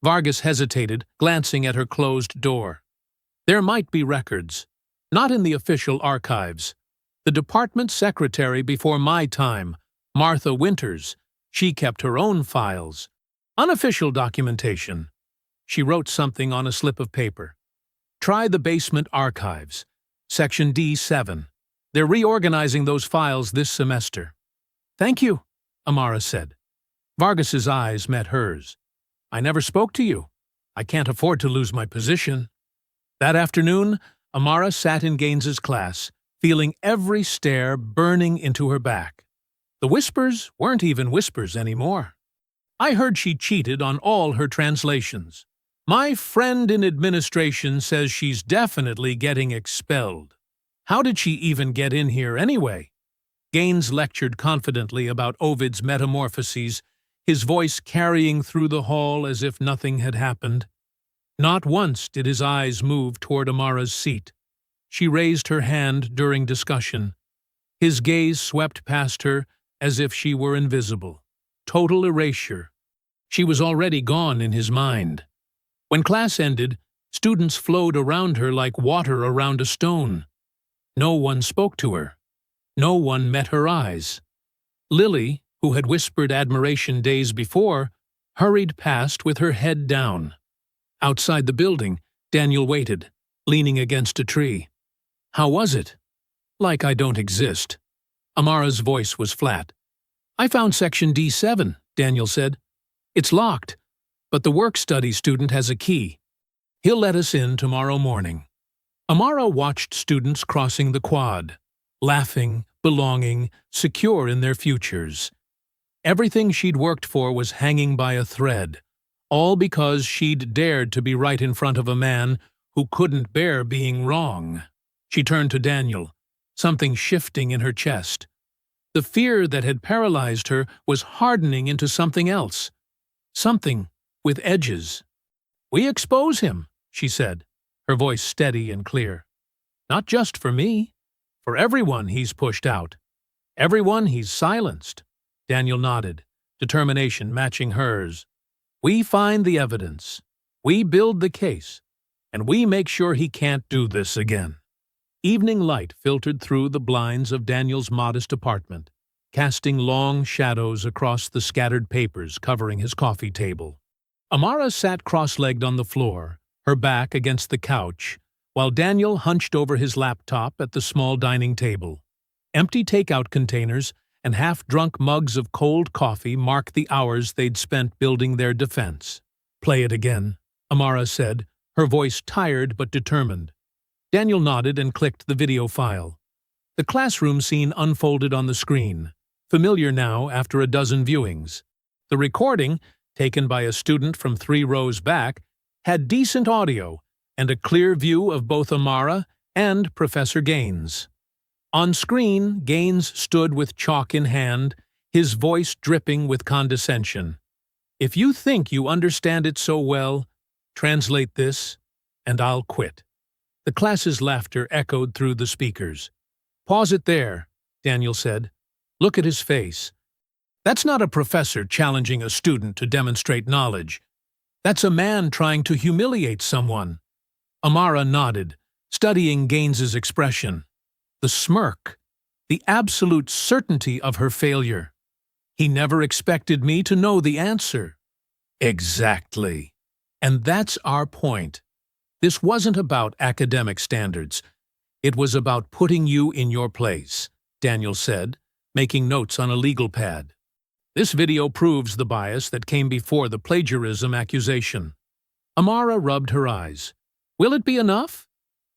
Vargas hesitated, glancing at her closed door. "There might be records. Not in the official archives. The department secretary before my time, Martha Winters, she kept her own files. Unofficial documentation." She wrote something on a slip of paper. "Try the basement archives. Section D7. They're reorganizing those files this semester." "Thank you," Amara said. Vargas's eyes met hers. "I never spoke to you. I can't afford to lose my position." That afternoon, Amara sat in Gaines's class, feeling every stare burning into her back. The whispers weren't even whispers anymore. "I heard she cheated on all her translations. My friend in administration says she's definitely getting expelled. How did she even get in here anyway?" Gaines lectured confidently about Ovid's Metamorphoses, his voice carrying through the hall as if nothing had happened. Not once did his eyes move toward Amara's seat. She raised her hand during discussion. His gaze swept past her as if she were invisible. Total erasure. She was already gone in his mind. When class ended, students flowed around her like water around a stone. No one spoke to her. No one met her eyes. Lily, who had whispered admiration days before, hurried past with her head down. Outside the building, Daniel waited, leaning against a tree. "How was it?" "Like I don't exist." Amara's voice was flat. "I found Section D7, Daniel said. It's locked, but the work-study student has a key. He'll let us in tomorrow morning." Amara watched students crossing the quad, laughing, belonging, secure in their futures. Everything she'd worked for was hanging by a thread, all because she'd dared to be right in front of a man who couldn't bear being wrong. She turned to Daniel, something shifting in her chest. The fear that had paralyzed her was hardening into something else. Something with edges. "We expose him," she said, her voice steady and clear. "Not just for me. For everyone he's pushed out. Everyone he's silenced." Daniel nodded, determination matching hers. "We find the evidence. We build the case. And we make sure he can't do this again." Evening light filtered through the blinds of Daniel's modest apartment, casting long shadows across the scattered papers covering his coffee table. Amara sat cross-legged on the floor, her back against the couch, while Daniel hunched over his laptop at the small dining table. Empty takeout containers and half-drunk mugs of cold coffee marked the hours they'd spent building their defense. "Play it again," Amara said, her voice tired but determined. Daniel nodded and clicked the video file. The classroom scene unfolded on the screen, familiar now after a dozen viewings. The recording, taken by a student from 3 rows back, had decent audio and a clear view of both Amara and Professor Gaines. On screen, Gaines stood with chalk in hand, his voice dripping with condescension. "If you think you understand it so well, translate this, and I'll quit." The class's laughter echoed through the speakers. "Pause it there," Daniel said. "Look at his face. That's not a professor challenging a student to demonstrate knowledge. That's a man trying to humiliate someone." Amara nodded, studying Gaines's expression. The smirk, the absolute certainty of her failure. "He never expected me to know the answer." Exactly. And that's our point. This wasn't about academic standards. It was about putting you in your place, Daniel said, making notes on a legal pad. This video proves the bias that came before the plagiarism accusation. Amara rubbed her eyes. Will it be enough?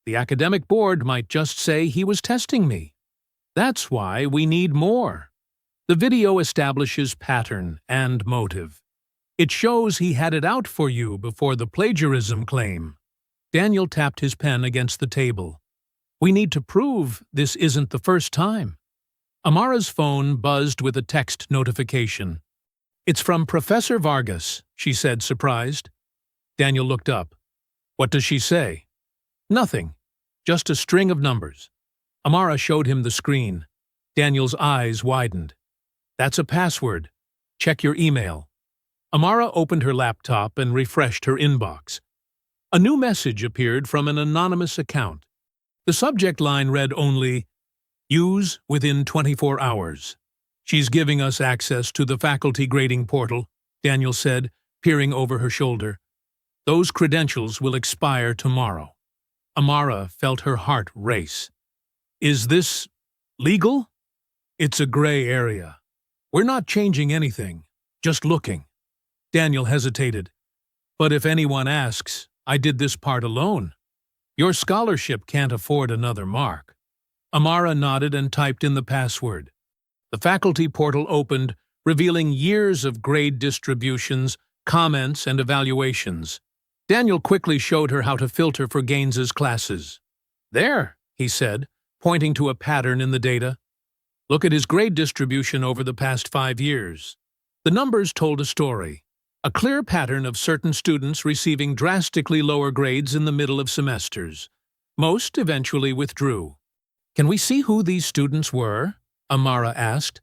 The academic board might just say he was testing me. That's why we need more. The video establishes pattern and motive. It shows he had it out for you before the plagiarism claim. Daniel tapped his pen against the table. We need to prove this isn't the first time. Amara's phone buzzed with a text notification. It's from Professor Vargas, she said, surprised. Daniel looked up. What does she say? Nothing. Just a string of numbers. Amara showed him the screen. Daniel's eyes widened. That's a password. Check your email. Amara opened her laptop and refreshed her inbox. A new message appeared from an anonymous account. The subject line read only, Use within 24 hours. She's giving us access to the faculty grading portal, Daniel said, peering over her shoulder. Those credentials will expire tomorrow. Amara felt her heart race. Is this legal? It's a gray area. We're not changing anything, just looking. Daniel hesitated. But if anyone asks, I did this part alone. Your scholarship can't afford another mark. Amara nodded and typed in the password. The faculty portal opened, revealing years of grade distributions, comments, and evaluations. Daniel quickly showed her how to filter for Gaines's classes. There, he said, pointing to a pattern in the data. Look at his grade distribution over the past 5 years. The numbers told a story. A clear pattern of certain students receiving drastically lower grades in the middle of semesters. Most eventually withdrew. Can we see who these students were? Amara asked.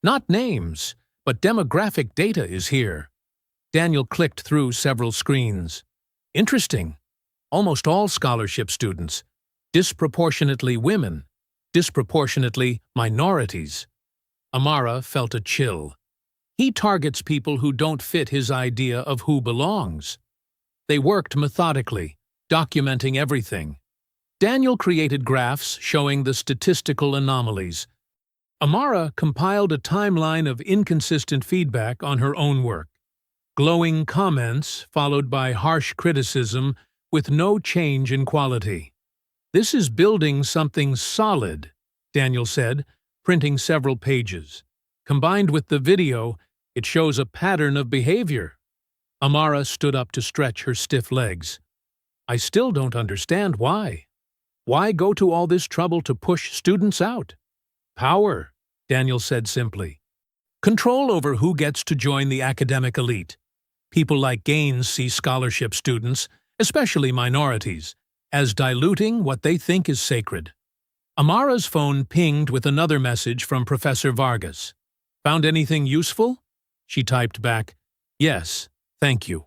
Not names, but demographic data is here. Daniel clicked through several screens. Interesting. Almost all scholarship students. Disproportionately women. Disproportionately minorities. Amara felt a chill. He targets people who don't fit his idea of who belongs. They worked methodically, documenting everything. Daniel created graphs showing the statistical anomalies. Amara compiled a timeline of inconsistent feedback on her own work. Glowing comments followed by harsh criticism with no change in quality. This is building something solid, Daniel said, printing several pages. Combined with the video, it shows a pattern of behavior. Amara stood up to stretch her stiff legs. I still don't understand why. Why go to all this trouble to push students out? Power, Daniel said simply. Control over who gets to join the academic elite. People like Gaines see scholarship students, especially minorities, as diluting what they think is sacred. Amara's phone pinged with another message from Professor Vargas. Found anything useful? She typed back, Yes, thank you.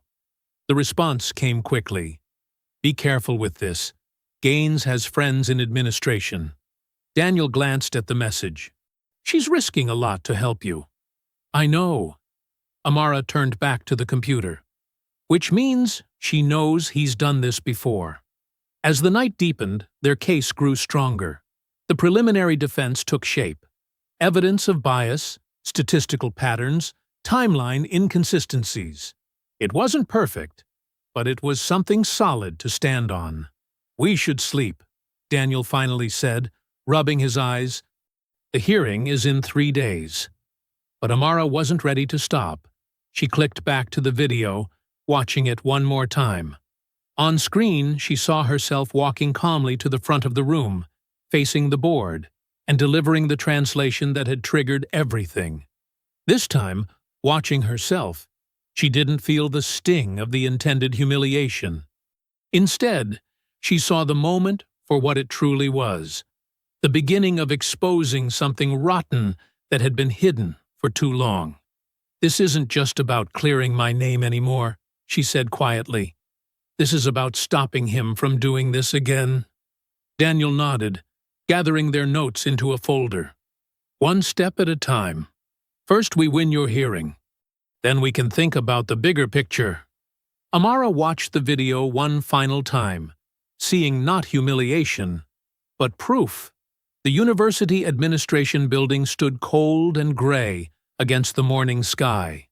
The response came quickly. Be careful with this. Gaines has friends in administration. Daniel glanced at the message. She's risking a lot to help you. I know. Amara turned back to the computer. Which means she knows he's done this before. As the night deepened, their case grew stronger. The preliminary defense took shape. Evidence of bias, statistical patterns, timeline inconsistencies. It wasn't perfect, but it was something solid to stand on. We should sleep, Daniel finally said, rubbing his eyes. The hearing is in 3 days. But Amara wasn't ready to stop. She clicked back to the video, watching it one more time. On screen, she saw herself walking calmly to the front of the room, facing the board, and delivering the translation that had triggered everything. This time, watching herself, she didn't feel the sting of the intended humiliation. Instead, she saw the moment for what it truly was, the beginning of exposing something rotten that had been hidden for too long. "This isn't just about clearing my name anymore," she said quietly. "This is about stopping him from doing this again." Daniel nodded, gathering their notes into a folder. "One step at a time. First we win your hearing. Then we can think about the bigger picture." Amara watched the video one final time, seeing not humiliation, but proof. The university administration building stood cold and gray against the morning sky.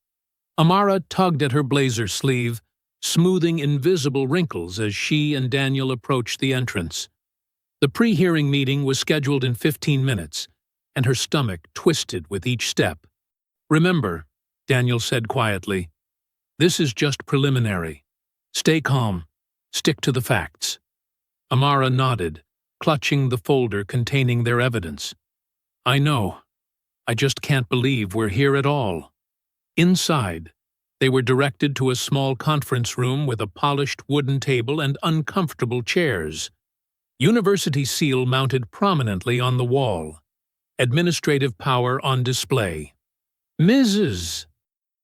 Amara tugged at her blazer sleeve, smoothing invisible wrinkles as she and Daniel approached the entrance. The pre-hearing meeting was scheduled in 15 minutes, and her stomach twisted with each step. "Remember," Daniel said quietly, "this is just preliminary. Stay calm. Stick to the facts." Amara nodded, clutching the folder containing their evidence. "I know. I just can't believe we're here at all." Inside, they were directed to a small conference room with a polished wooden table and uncomfortable chairs. University seal mounted prominently on the wall. Administrative power on display. Mrs.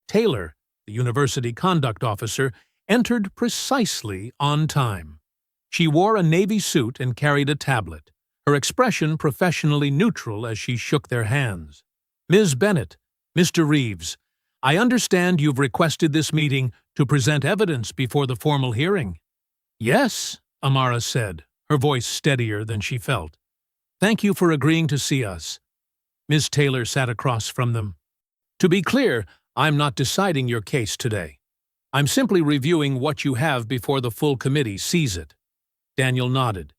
Taylor, the university conduct officer, entered precisely on time. She wore a navy suit and carried a tablet, her expression professionally neutral as she shook their hands. "Ms. Bennett, Mr. Reeves, I understand you've requested this meeting to present evidence before the formal hearing." "Yes," Amara said, her voice steadier than she felt. "Thank you for agreeing to see us." Ms. Taylor sat across from them. "To be clear, I'm not deciding your case today. I'm simply reviewing what you have before the full committee sees it." Daniel nodded.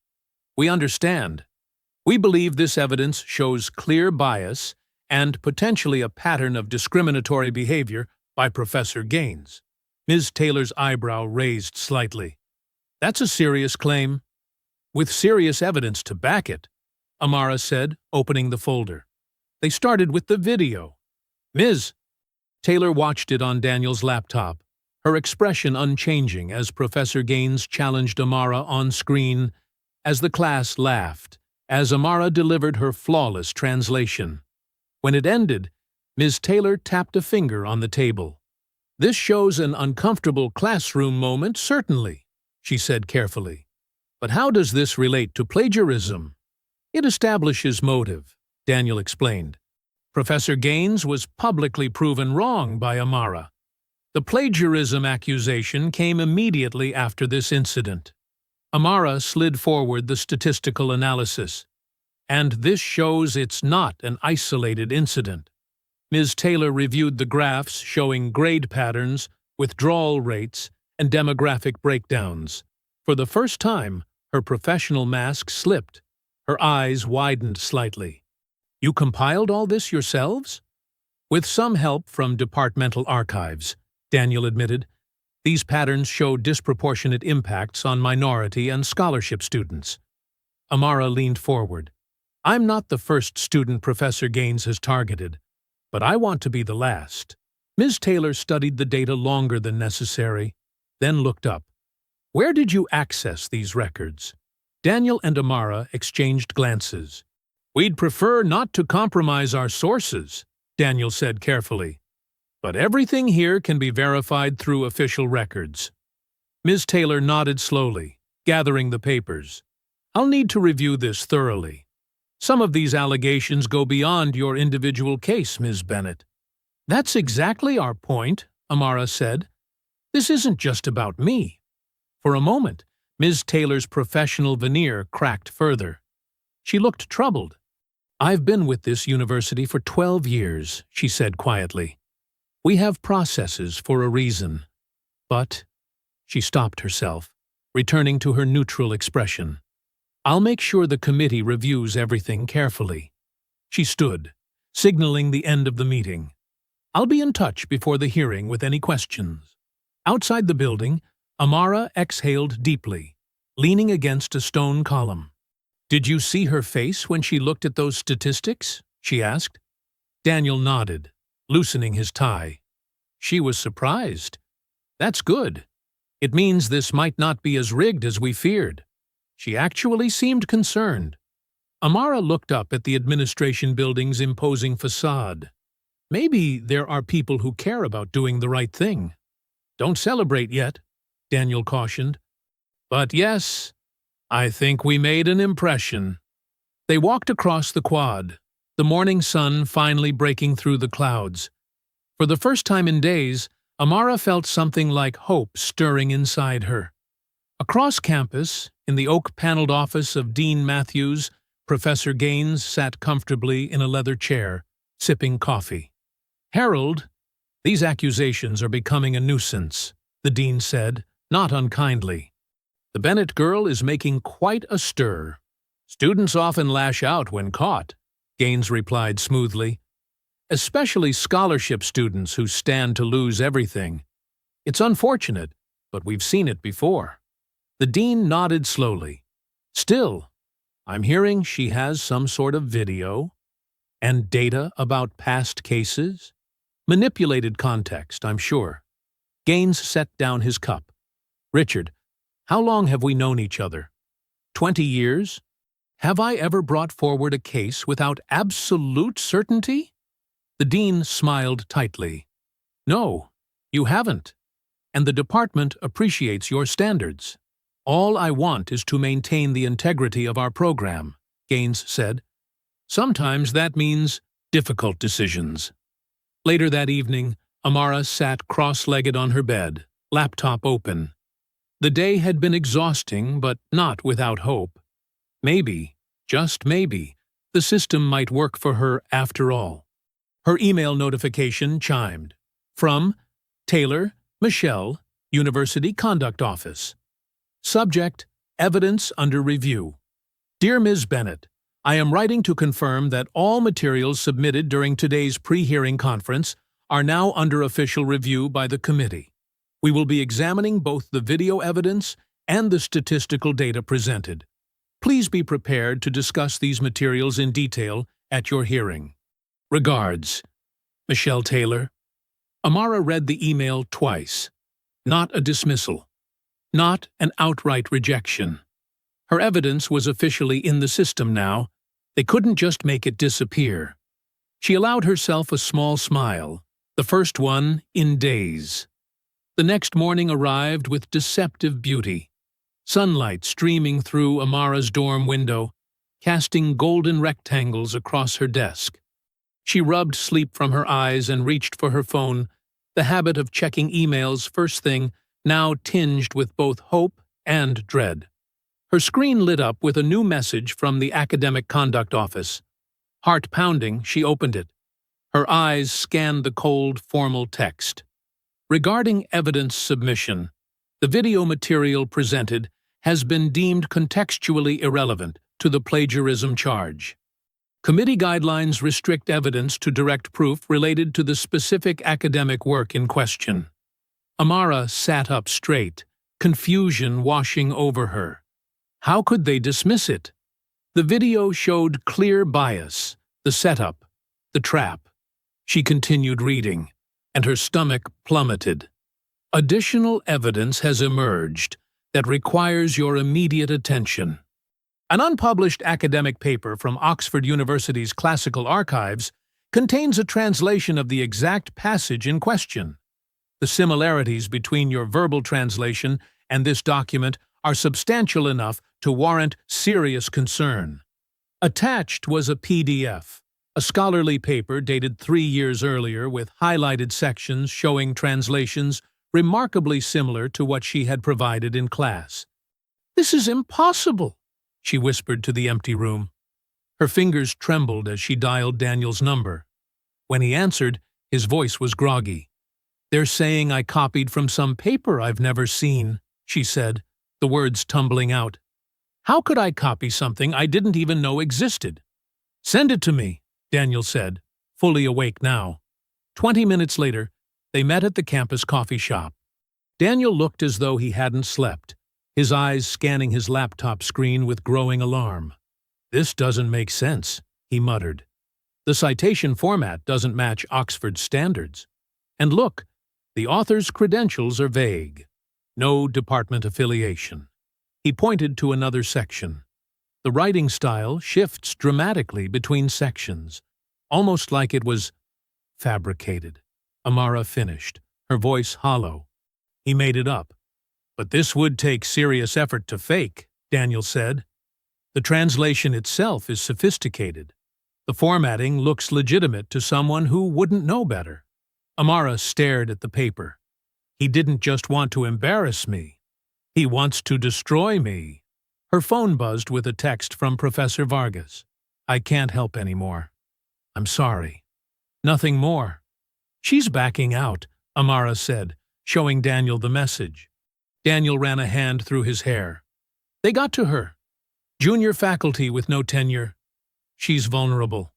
"We understand. We believe this evidence shows clear bias and potentially a pattern of discriminatory behavior by Professor Gaines." Ms. Taylor's eyebrow raised slightly. "That's a serious claim." "With serious evidence to back it," Amara said, opening the folder. They started with the video. "Ms." Taylor watched it on Daniel's laptop, her expression unchanging as Professor Gaines challenged Amara on screen, as the class laughed, as Amara delivered her flawless translation. When it ended, Ms. Taylor tapped a finger on the table. "This shows an uncomfortable classroom moment, certainly," she said carefully. "But how does this relate to plagiarism?" "It establishes motive," Daniel explained. "Professor Gaines was publicly proven wrong by Amara. The plagiarism accusation came immediately after this incident." Amara slid forward the statistical analysis. "And this shows it's not an isolated incident." Ms. Taylor reviewed the graphs showing grade patterns, withdrawal rates, and demographic breakdowns. For the first time, her professional mask slipped. Her eyes widened slightly. "You compiled all this yourselves?" "With some help from departmental archives," Daniel admitted. "These patterns show disproportionate impacts on minority and scholarship students." Amara leaned forward. "I'm not the first student Professor Gaines has targeted, but I want to be the last." Ms. Taylor studied the data longer than necessary, then looked up. "Where did you access these records?" Daniel and Amara exchanged glances. "We'd prefer not to compromise our sources," Daniel said carefully. "But everything here can be verified through official records." Ms. Taylor nodded slowly, gathering the papers. "I'll need to review this thoroughly. Some of these allegations go beyond your individual case, Ms. Bennett." "That's exactly our point," Amara said. "This isn't just about me." For a moment, Ms. Taylor's professional veneer cracked further. She looked troubled. "I've been with this university for 12 years, she said quietly. "We have processes for a reason. But—" She stopped herself, returning to her neutral expression. "I'll make sure the committee reviews everything carefully." She stood, signaling the end of the meeting. "I'll be in touch before the hearing with any questions." Outside the building, Amara exhaled deeply, leaning against a stone column. "Did you see her face when she looked at those statistics?" she asked. Daniel nodded, loosening his tie. She was surprised. "That's good. It means this might not be as rigged as we feared." She actually seemed concerned. Amara looked up at the administration building's imposing facade. Maybe there are people who care about doing the right thing. "Don't celebrate yet," Daniel cautioned. "But yes, I think we made an impression." They walked across the quad, the morning sun finally breaking through the clouds. For the first time in days, Amara felt something like hope stirring inside her. Across campus, in the oak-paneled office of Dean Matthews, Professor Gaines sat comfortably in a leather chair, sipping coffee. "Harold, these accusations are becoming a nuisance," the dean said, not unkindly. "The Bennett girl is making quite a stir." "Students often lash out when caught," Gaines replied smoothly. "Especially scholarship students who stand to lose everything. It's unfortunate, but we've seen it before." The dean nodded slowly. "Still, I'm hearing she has some sort of video and data about past cases. Manipulated context, I'm sure." Gaines set down his cup. "Richard, how long have we known each other? 20 years? Have I ever brought forward a case without absolute certainty?" The dean smiled tightly. "No, you haven't. And the department appreciates your standards." "All I want is to maintain the integrity of our program," Gaines said. "Sometimes that means difficult decisions." Later that evening, Amara sat cross-legged on her bed, laptop open. The day had been exhausting, but not without hope. Maybe, just maybe, the system might work for her after all. Her email notification chimed. From Taylor, Michelle, University Conduct Office. Subject: Evidence under review. Dear Ms. Bennett, I am writing to confirm that all materials submitted during today's pre-hearing conference are now under official review by the committee. We will be examining both the video evidence and the statistical data presented. Please be prepared to discuss these materials in detail at your hearing. Regards, Michelle Taylor. Amara read the email twice. Not a dismissal. Not an outright rejection. Her evidence was officially in the system now. They couldn't just make it disappear. She allowed herself a small smile, the first one in days. The next morning arrived with deceptive beauty. Sunlight streaming through Amara's dorm window, casting golden rectangles across her desk. She rubbed sleep from her eyes and reached for her phone, the habit of checking emails first thing now tinged with both hope and dread. Her screen lit up with a new message from the Academic Conduct Office. Heart pounding, she opened it. Her eyes scanned the cold, formal text. Regarding evidence submission, the video material presented has been deemed contextually irrelevant to the plagiarism charge. Committee guidelines restrict evidence to direct proof related to the specific academic work in question. Amara sat up straight, confusion washing over her. How could they dismiss it? The video showed clear bias, the setup, the trap. She continued reading, and her stomach plummeted. Additional evidence has emerged that requires your immediate attention. An unpublished academic paper from Oxford University's Classical Archives contains a translation of the exact passage in question. The similarities between your verbal translation and this document are substantial enough to warrant serious concern. Attached was a PDF, a scholarly paper dated 3 years earlier with highlighted sections showing translations remarkably similar to what she had provided in class. "This is impossible," she whispered to the empty room. Her fingers trembled as she dialed Daniel's number. When he answered, his voice was groggy. "They're saying I copied from some paper I've never seen," she said, the words tumbling out. "How could I copy something I didn't even know existed?" "Send it to me," Daniel said, fully awake now. 20 minutes later, they met at the campus coffee shop. Daniel looked as though he hadn't slept, his eyes scanning his laptop screen with growing alarm. "This doesn't make sense," he muttered. "The citation format doesn't match Oxford standards. And look, the author's credentials are vague. No department affiliation." He pointed to another section. The writing style shifts dramatically between sections, almost like it was fabricated. Amara finished, her voice hollow. "He made it up. But this would take serious effort to fake," Daniel said. "The translation itself is sophisticated. The formatting looks legitimate to someone who wouldn't know better." Amara stared at the paper. "He didn't just want to embarrass me. He wants to destroy me." Her phone buzzed with a text from Professor Vargas. "I can't help anymore. I'm sorry. Nothing more." "She's backing out," Amara said, showing Daniel the message. Daniel ran a hand through his hair. "They got to her. Junior faculty with no tenure. She's vulnerable."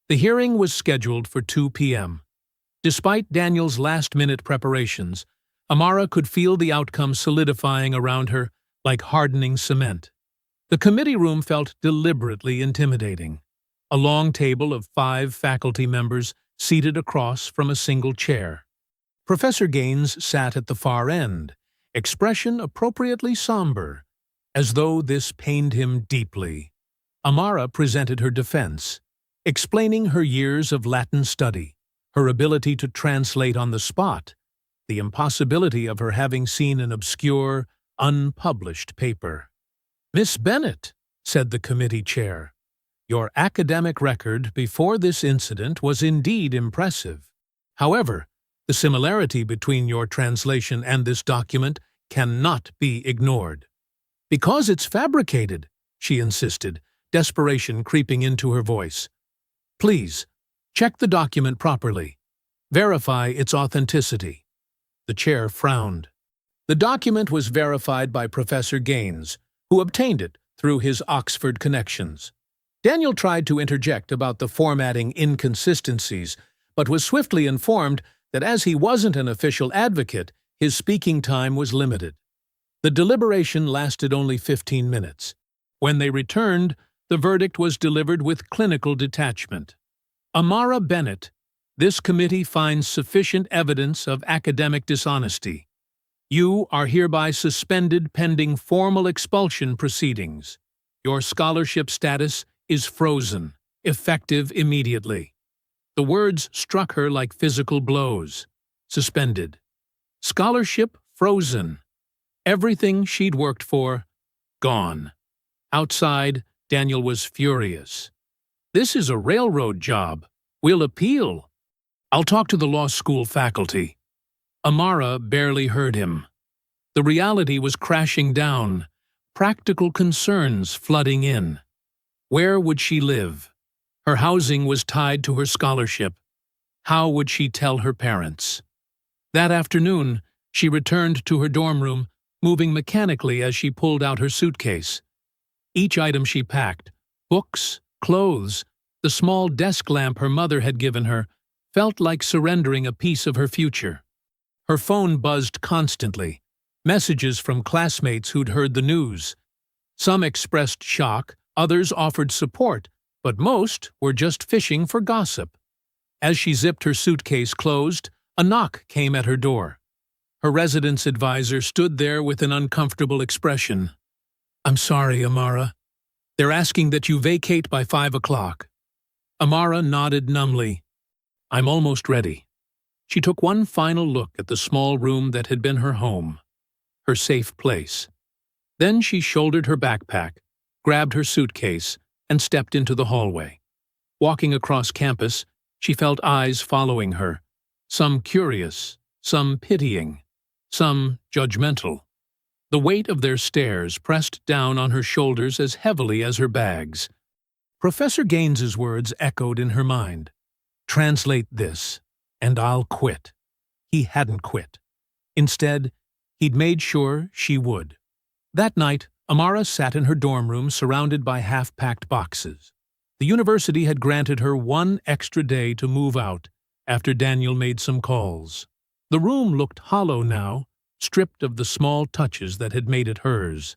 The hearing was scheduled for 2 p.m. Despite Daniel's last-minute preparations, Amara could feel the outcome solidifying around her like hardening cement. The committee room felt deliberately intimidating. A long table of 5 faculty members seated across from a single chair. Professor Gaines sat at the far end, expression appropriately somber, as though this pained him deeply. Amara presented her defense, explaining her years of Latin study, her ability to translate on the spot, the impossibility of her having seen an obscure, unpublished paper. "Miss Bennett," said the committee chair, "your academic record before this incident was indeed impressive. However, the similarity between your translation and this document cannot be ignored." "Because it's fabricated," she insisted, desperation creeping into her voice. "Please, check the document properly. Verify its authenticity." The chair frowned. The document was verified by Professor Gaines, who obtained it through his Oxford connections. Daniel tried to interject about the formatting inconsistencies, but was swiftly informed that as he wasn't an official advocate, his speaking time was limited. The deliberation lasted only 15 minutes. When they returned, the verdict was delivered with clinical detachment. "Amara Bennett, this committee finds sufficient evidence of academic dishonesty. You are hereby suspended pending formal expulsion proceedings. Your scholarship status is frozen, effective immediately." The words struck her like physical blows. Suspended. Scholarship frozen. Everything she'd worked for, gone. Outside, Daniel was furious. "This is a railroad job. We'll appeal. I'll talk to the law school faculty." Amara barely heard him. The reality was crashing down, practical concerns flooding in. Where would she live? Her housing was tied to her scholarship. How would she tell her parents? That afternoon, she returned to her dorm room, moving mechanically as she pulled out her suitcase. Each item she packed, books, clothes, the small desk lamp her mother had given her, felt like surrendering a piece of her future. Her phone buzzed constantly, messages from classmates who'd heard the news. Some expressed shock, others offered support, but most were just fishing for gossip. As she zipped her suitcase closed, a knock came at her door. Her residence advisor stood there with an uncomfortable expression. "I'm sorry, Amara. They're asking that you vacate by 5 o'clock. Amara nodded numbly. "I'm almost ready." She took one final look at the small room that had been her home, her safe place. Then she shouldered her backpack, grabbed her suitcase, and stepped into the hallway. Walking across campus, she felt eyes following her, some curious, some pitying, some judgmental. The weight of their stares pressed down on her shoulders as heavily as her bags. Professor Gaines's words echoed in her mind. "Translate this, and I'll quit." He hadn't quit. Instead, he'd made sure she would. That night, Amara sat in her dorm room surrounded by half-packed boxes. The university had granted her 1 extra day to move out after Daniel made some calls. The room looked hollow now, stripped of the small touches that had made it hers.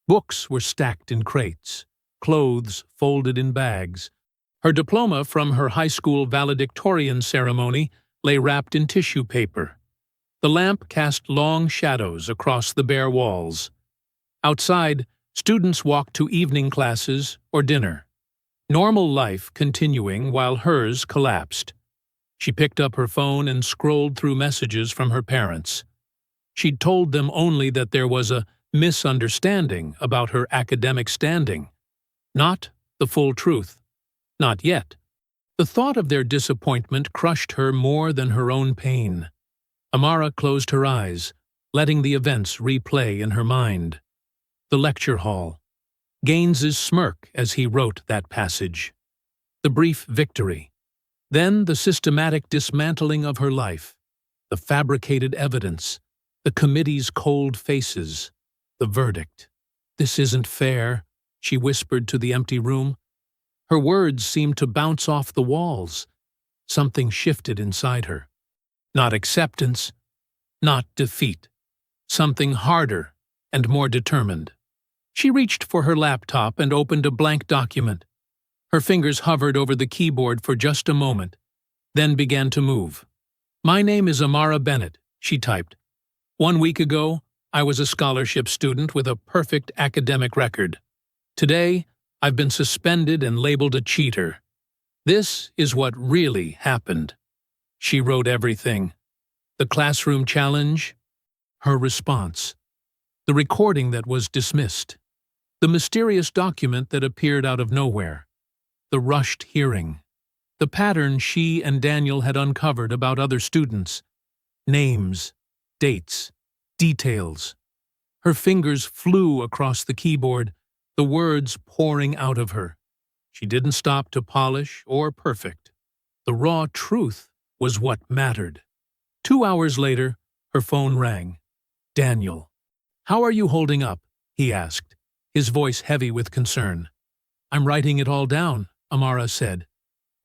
Books were stacked in crates, clothes folded in bags. Her diploma from her high school valedictorian ceremony lay wrapped in tissue paper. The lamp cast long shadows across the bare walls. Outside, students walked to evening classes or dinner. Normal life continuing while hers collapsed. She picked up her phone and scrolled through messages from her parents. She'd told them only that there was a misunderstanding about her academic standing. Not the full truth. Not yet. The thought of their disappointment crushed her more than her own pain. Amara closed her eyes, letting the events replay in her mind. The lecture hall. Gaines's smirk as he wrote that passage. The brief victory. Then the systematic dismantling of her life. The fabricated evidence. The committee's cold faces. The verdict. "This isn't fair," she whispered to the empty room. Her words seemed to bounce off the walls. Something shifted inside her. Not acceptance, not defeat. Something harder and more determined. She reached for her laptop and opened a blank document. Her fingers hovered over the keyboard for just a moment, then began to move. "My name is Amara Bennett," she typed. "1 week ago, I was a scholarship student with a perfect academic record. Today, I've been suspended and labeled a cheater. This is what really happened." She wrote everything. The classroom challenge, her response, the recording that was dismissed, the mysterious document that appeared out of nowhere, the rushed hearing, the pattern she and Daniel had uncovered about other students, names, dates, details. Her fingers flew across the keyboard, the words pouring out of her. She didn't stop to polish or perfect. The raw truth was what mattered. 2 hours later, her phone rang. "Daniel. How are you holding up?" he asked, his voice heavy with concern. "I'm writing it all down," Amara said.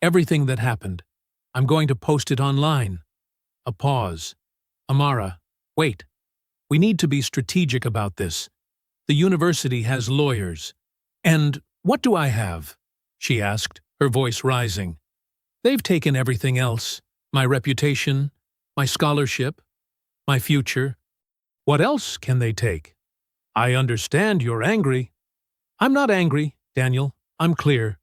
"Everything that happened. I'm going to post it online." A pause. "Amara, wait. We need to be strategic about this. The university has lawyers." "And what do I have?" she asked, her voice rising. "They've taken everything else. My reputation, my scholarship, my future. What else can they take?" "I understand you're angry." "I'm not angry, Daniel. I'm clear."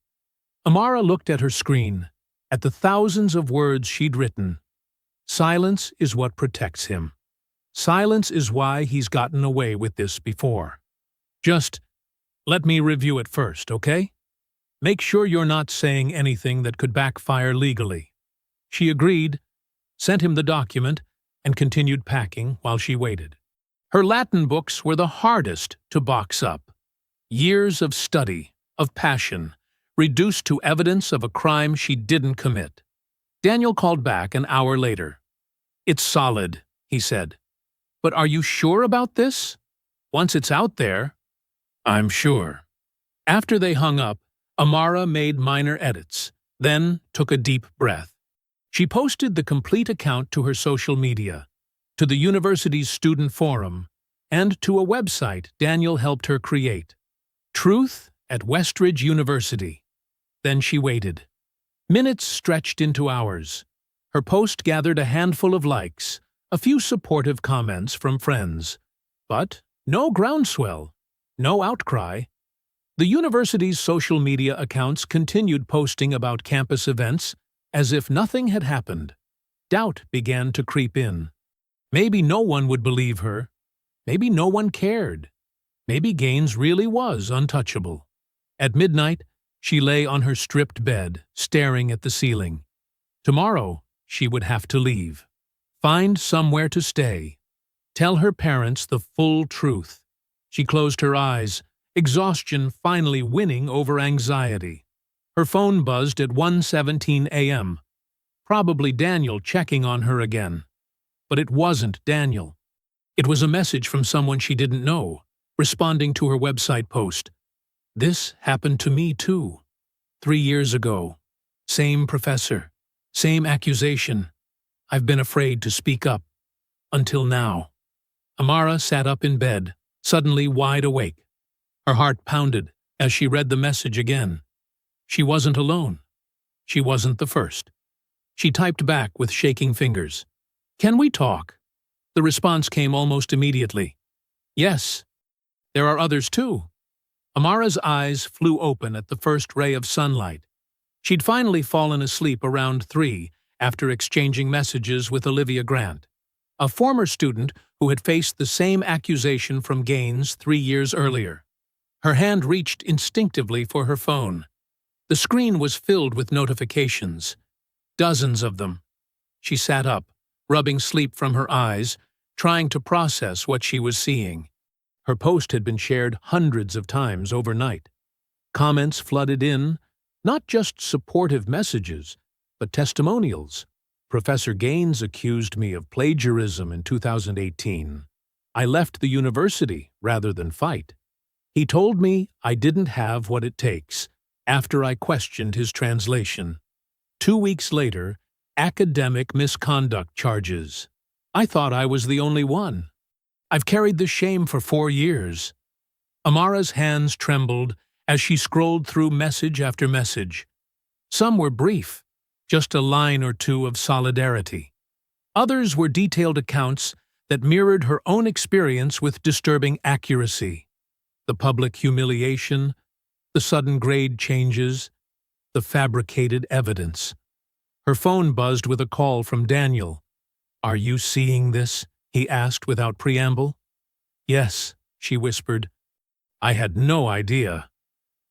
Amara looked at her screen, at the thousands of words she'd written. Silence is what protects him. Silence is why he's gotten away with this before. "Just let me review it first, okay? Make sure you're not saying anything that could backfire legally." She agreed, sent him the document, and continued packing while she waited. Her Latin books were the hardest to box up. Years of study, of passion, reduced to evidence of a crime she didn't commit. Daniel called back an hour later. "It's solid," he said. "But are you sure about this? Once it's out there—" "I'm sure." After they hung up, Amara made minor edits, then took a deep breath. She posted the complete account to her social media, to the university's student forum, and to a website Daniel helped her create. Truth at Westridge University. Then she waited. Minutes stretched into hours. Her post gathered a handful of likes, a few supportive comments from friends. But no groundswell, no outcry. The university's social media accounts continued posting about campus events as if nothing had happened. Doubt began to creep in. Maybe no one would believe her. Maybe no one cared. Maybe Gaines really was untouchable. At midnight, she lay on her stripped bed, staring at the ceiling. Tomorrow, she would have to leave. Find somewhere to stay. Tell her parents the full truth. She closed her eyes, exhaustion finally winning over anxiety. Her phone buzzed at 1:17 a.m. Probably Daniel checking on her again. But it wasn't Daniel. It was a message from someone she didn't know, responding to her website post. "This happened to me too. 3 years ago. Same professor. Same accusation. I've been afraid to speak up. Until now." Amara sat up in bed, suddenly wide awake. Her heart pounded as she read the message again. She wasn't alone. She wasn't the first. She typed back with shaking fingers. "Can we talk?" The response came almost immediately. "Yes. There are others too." Amara's eyes flew open at the first ray of sunlight. She'd finally fallen asleep around 3 after exchanging messages with Olivia Grant, a former student who had faced the same accusation from Gaines 3 years earlier. Her hand reached instinctively for her phone. The screen was filled with notifications, dozens of them. She sat up, rubbing sleep from her eyes, trying to process what she was seeing. Her post had been shared hundreds of times overnight. Comments flooded in, not just supportive messages, but testimonials. "Professor Gaines accused me of plagiarism in 2018. I left the university rather than fight. He told me I didn't have what it takes after I questioned his translation. 2 weeks later, academic misconduct charges. I thought I was the only one. I've carried this shame for 4 years." Amara's hands trembled as she scrolled through message after message. Some were brief, just a line or two of solidarity. Others were detailed accounts that mirrored her own experience with disturbing accuracy. The public humiliation, the sudden grade changes, the fabricated evidence. Her phone buzzed with a call from Daniel. "Are you seeing this?" he asked without preamble. "Yes," she whispered. "I had no idea."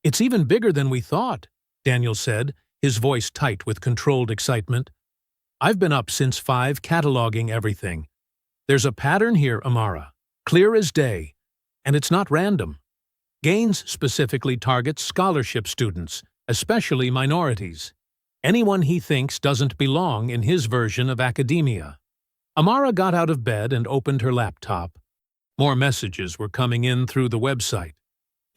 "It's even bigger than we thought," Daniel said, his voice tight with controlled excitement. "I've been up since 5 cataloging everything. There's a pattern here, Amara, clear as day, and it's not random. Gaines specifically targets scholarship students, especially minorities. Anyone he thinks doesn't belong in his version of academia." Amara got out of bed and opened her laptop. More messages were coming in through the website.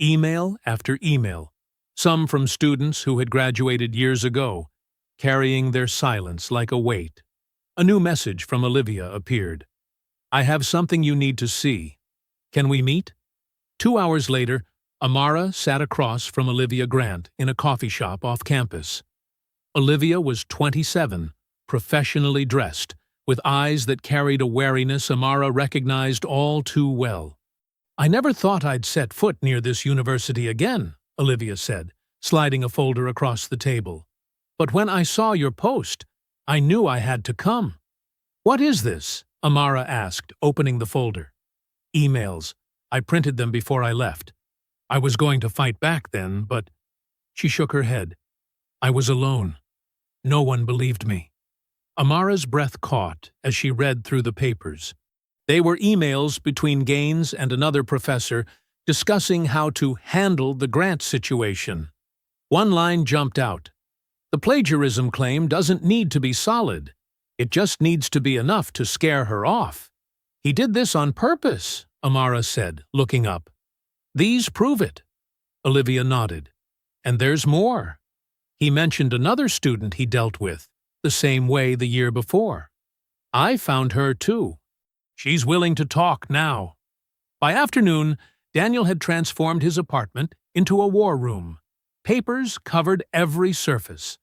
Email after email, some from students who had graduated years ago, carrying their silence like a weight. A new message from Olivia appeared. "I have something you need to see. Can we meet?" 2 hours later, Amara sat across from Olivia Grant in a coffee shop off campus. Olivia was 27, professionally dressed, with eyes that carried a wariness Amara recognized all too well. "I never thought I'd set foot near this university again," Olivia said, sliding a folder across the table. "But when I saw your post, I knew I had to come." "What is this?" Amara asked, opening the folder. "Emails. I printed them before I left. I was going to fight back then, but—" She shook her head. "I was alone. No one believed me." Amara's breath caught as she read through the papers. They were emails between Gaines and another professor discussing how to handle the Grant situation. One line jumped out. "The plagiarism claim doesn't need to be solid. It just needs to be enough to scare her off. He did this on purpose," Amara said, looking up. "These prove it." Olivia nodded. "And there's more. He mentioned another student he dealt with the same way the year before. I found her too. She's willing to talk now." By afternoon, Daniel had transformed his apartment into a war room. Papers covered every surface.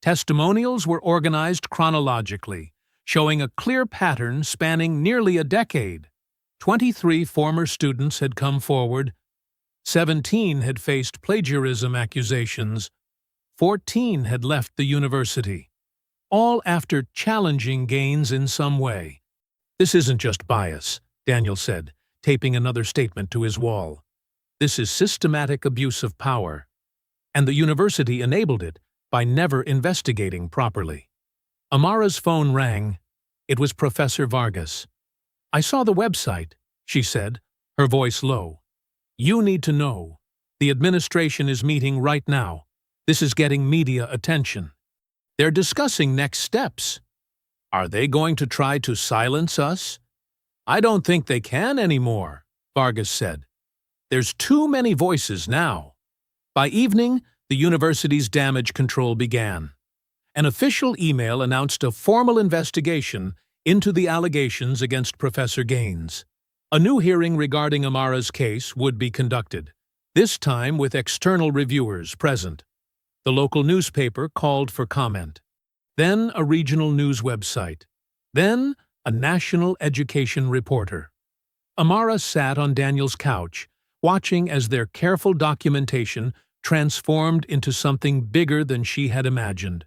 Testimonials were organized chronologically, showing a clear pattern spanning nearly a decade. 23 former students had come forward. 17 had faced plagiarism accusations. 14 had left the university, all after challenging Gaines in some way. "This isn't just bias," Daniel said, taping another statement to his wall. "This is systematic abuse of power. And the university enabled it by never investigating properly." Amara's phone rang. It was Professor Vargas. "I saw the website," she said, her voice low. "You need to know. The administration is meeting right now. This is getting media attention. They're discussing next steps. Are they going to try to silence us?" "I don't think they can anymore," Vargas said. "There's too many voices now." By evening, the university's damage control began. An official email announced a formal investigation into the allegations against Professor Gaines. A new hearing regarding Amara's case would be conducted, this time with external reviewers present. The local newspaper called for comment. Then a regional news website. Then a national education reporter. Amara sat on Daniel's couch, watching as their careful documentation transformed into something bigger than she had imagined.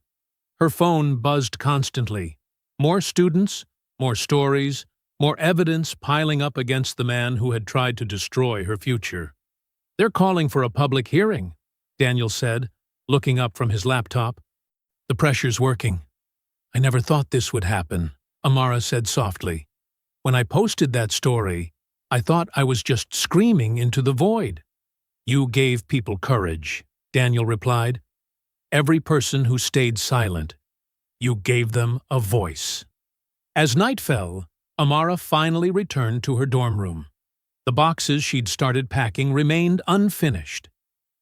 Her phone buzzed constantly. More students, more stories, more evidence piling up against the man who had tried to destroy her future. "They're calling for a public hearing," Daniel said, looking up from his laptop. "The pressure's working." "I never thought this would happen," Amara said softly. "When I posted that story, I thought I was just screaming into the void." "You gave people courage," Daniel replied. "Every person who stayed silent. You gave them a voice." As night fell, Amara finally returned to her dorm room. The boxes she'd started packing remained unfinished.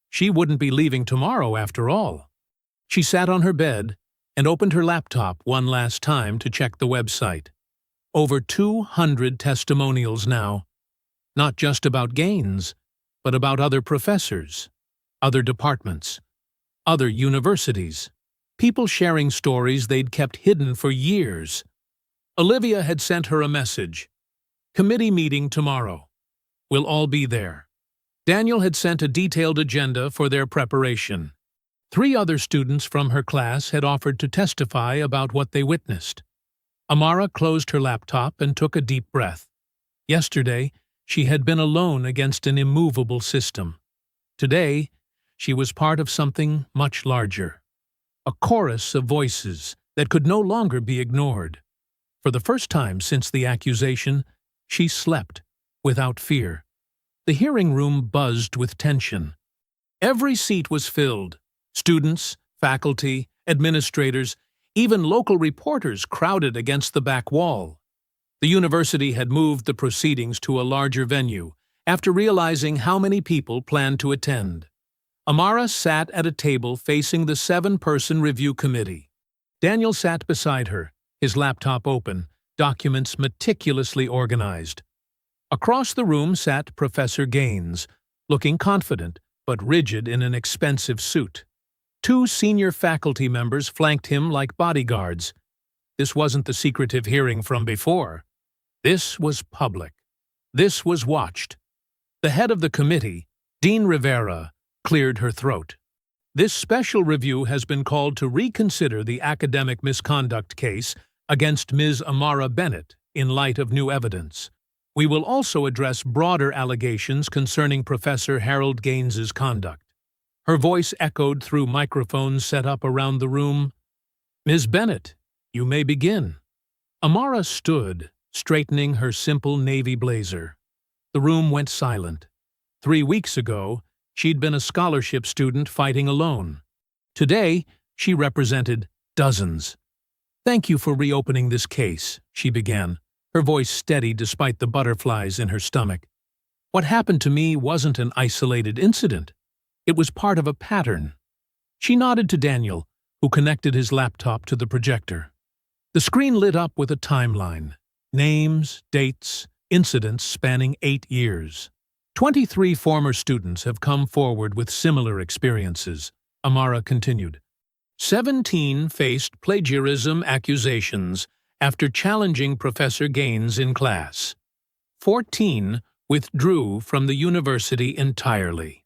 She wouldn't be leaving tomorrow after all. She sat on her bed and opened her laptop one last time to check the website. Over 200 testimonials now. Not just about Gaines, but about other professors, other departments, other universities. People sharing stories they'd kept hidden for years. Olivia had sent her a message. "Committee meeting tomorrow. We'll all be there." Daniel had sent a detailed agenda for their preparation. 3 other students from her class had offered to testify about what they witnessed. Amara closed her laptop and took a deep breath. Yesterday, she had been alone against an immovable system. Today, she was part of something much larger. A chorus of voices that could no longer be ignored. For the first time since the accusation, she slept without fear. The hearing room buzzed with tension. Every seat was filled. Students, faculty, administrators, even local reporters crowded against the back wall. The university had moved the proceedings to a larger venue after realizing how many people planned to attend. Amara sat at a table facing the 7-person review committee. Daniel sat beside her, his laptop open, documents meticulously organized. Across the room sat Professor Gaines, looking confident but rigid in an expensive suit. 2 senior faculty members flanked him like bodyguards. This wasn't the secretive hearing from before. This was public. This was watched. The head of the committee, Dean Rivera, cleared her throat. "This special review has been called to reconsider the academic misconduct case against Ms. Amara Bennett in light of new evidence. We will also address broader allegations concerning Professor Harold Gaines's conduct." Her voice echoed through microphones set up around the room. "Ms. Bennett, you may begin." Amara stood, straightening her simple navy blazer. The room went silent. 3 weeks ago, she'd been a scholarship student fighting alone. Today, she represented dozens. "Thank you for reopening this case," she began, her voice steady despite the butterflies in her stomach. "What happened to me wasn't an isolated incident. It was part of a pattern." She nodded to Daniel, who connected his laptop to the projector. The screen lit up with a timeline. Names, dates, incidents spanning 8 years. 23 former students have come forward with similar experiences, Amara continued. 17 faced plagiarism accusations after challenging Professor Gaines in class. 14 withdrew from the university entirely.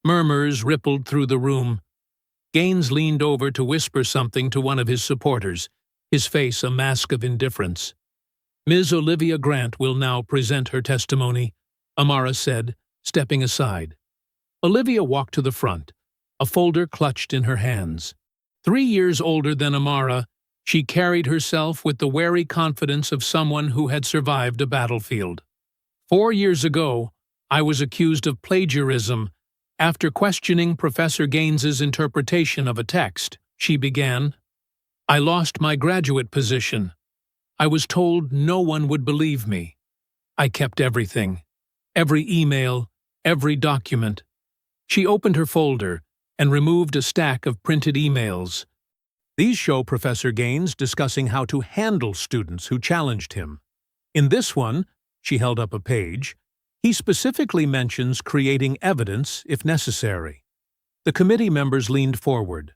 Murmurs rippled through the room. Gaines leaned over to whisper something to one of his supporters, his face a mask of indifference. "Ms. Olivia Grant will now present her testimony," Amara said, stepping aside. Olivia walked to the front, a folder clutched in her hands. 3 years older than Amara, she carried herself with the wary confidence of someone who had survived a battlefield. 4 years ago, I was accused of plagiarism after questioning Professor Gaines's interpretation of a text, she began. I lost my graduate position. I was told no one would believe me. I kept everything. Every email, every document. She opened her folder and removed a stack of printed emails. These show Professor Gaines discussing how to handle students who challenged him. In this one, She held up a page. He specifically mentions creating evidence if necessary. The committee members leaned forward.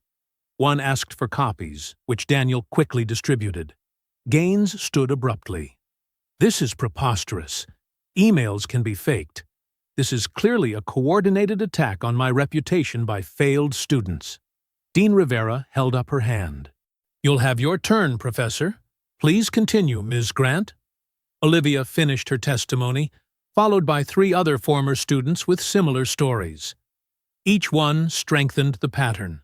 One asked for copies, which Daniel quickly distributed. Gaines stood abruptly. This is preposterous. Emails can be faked. This is clearly a coordinated attack on my reputation by failed students. Dean Rivera held up her hand. You'll have your turn, Professor. Please continue, Ms. Grant. Olivia finished her testimony, followed by 3 other former students with similar stories. Each one strengthened the pattern.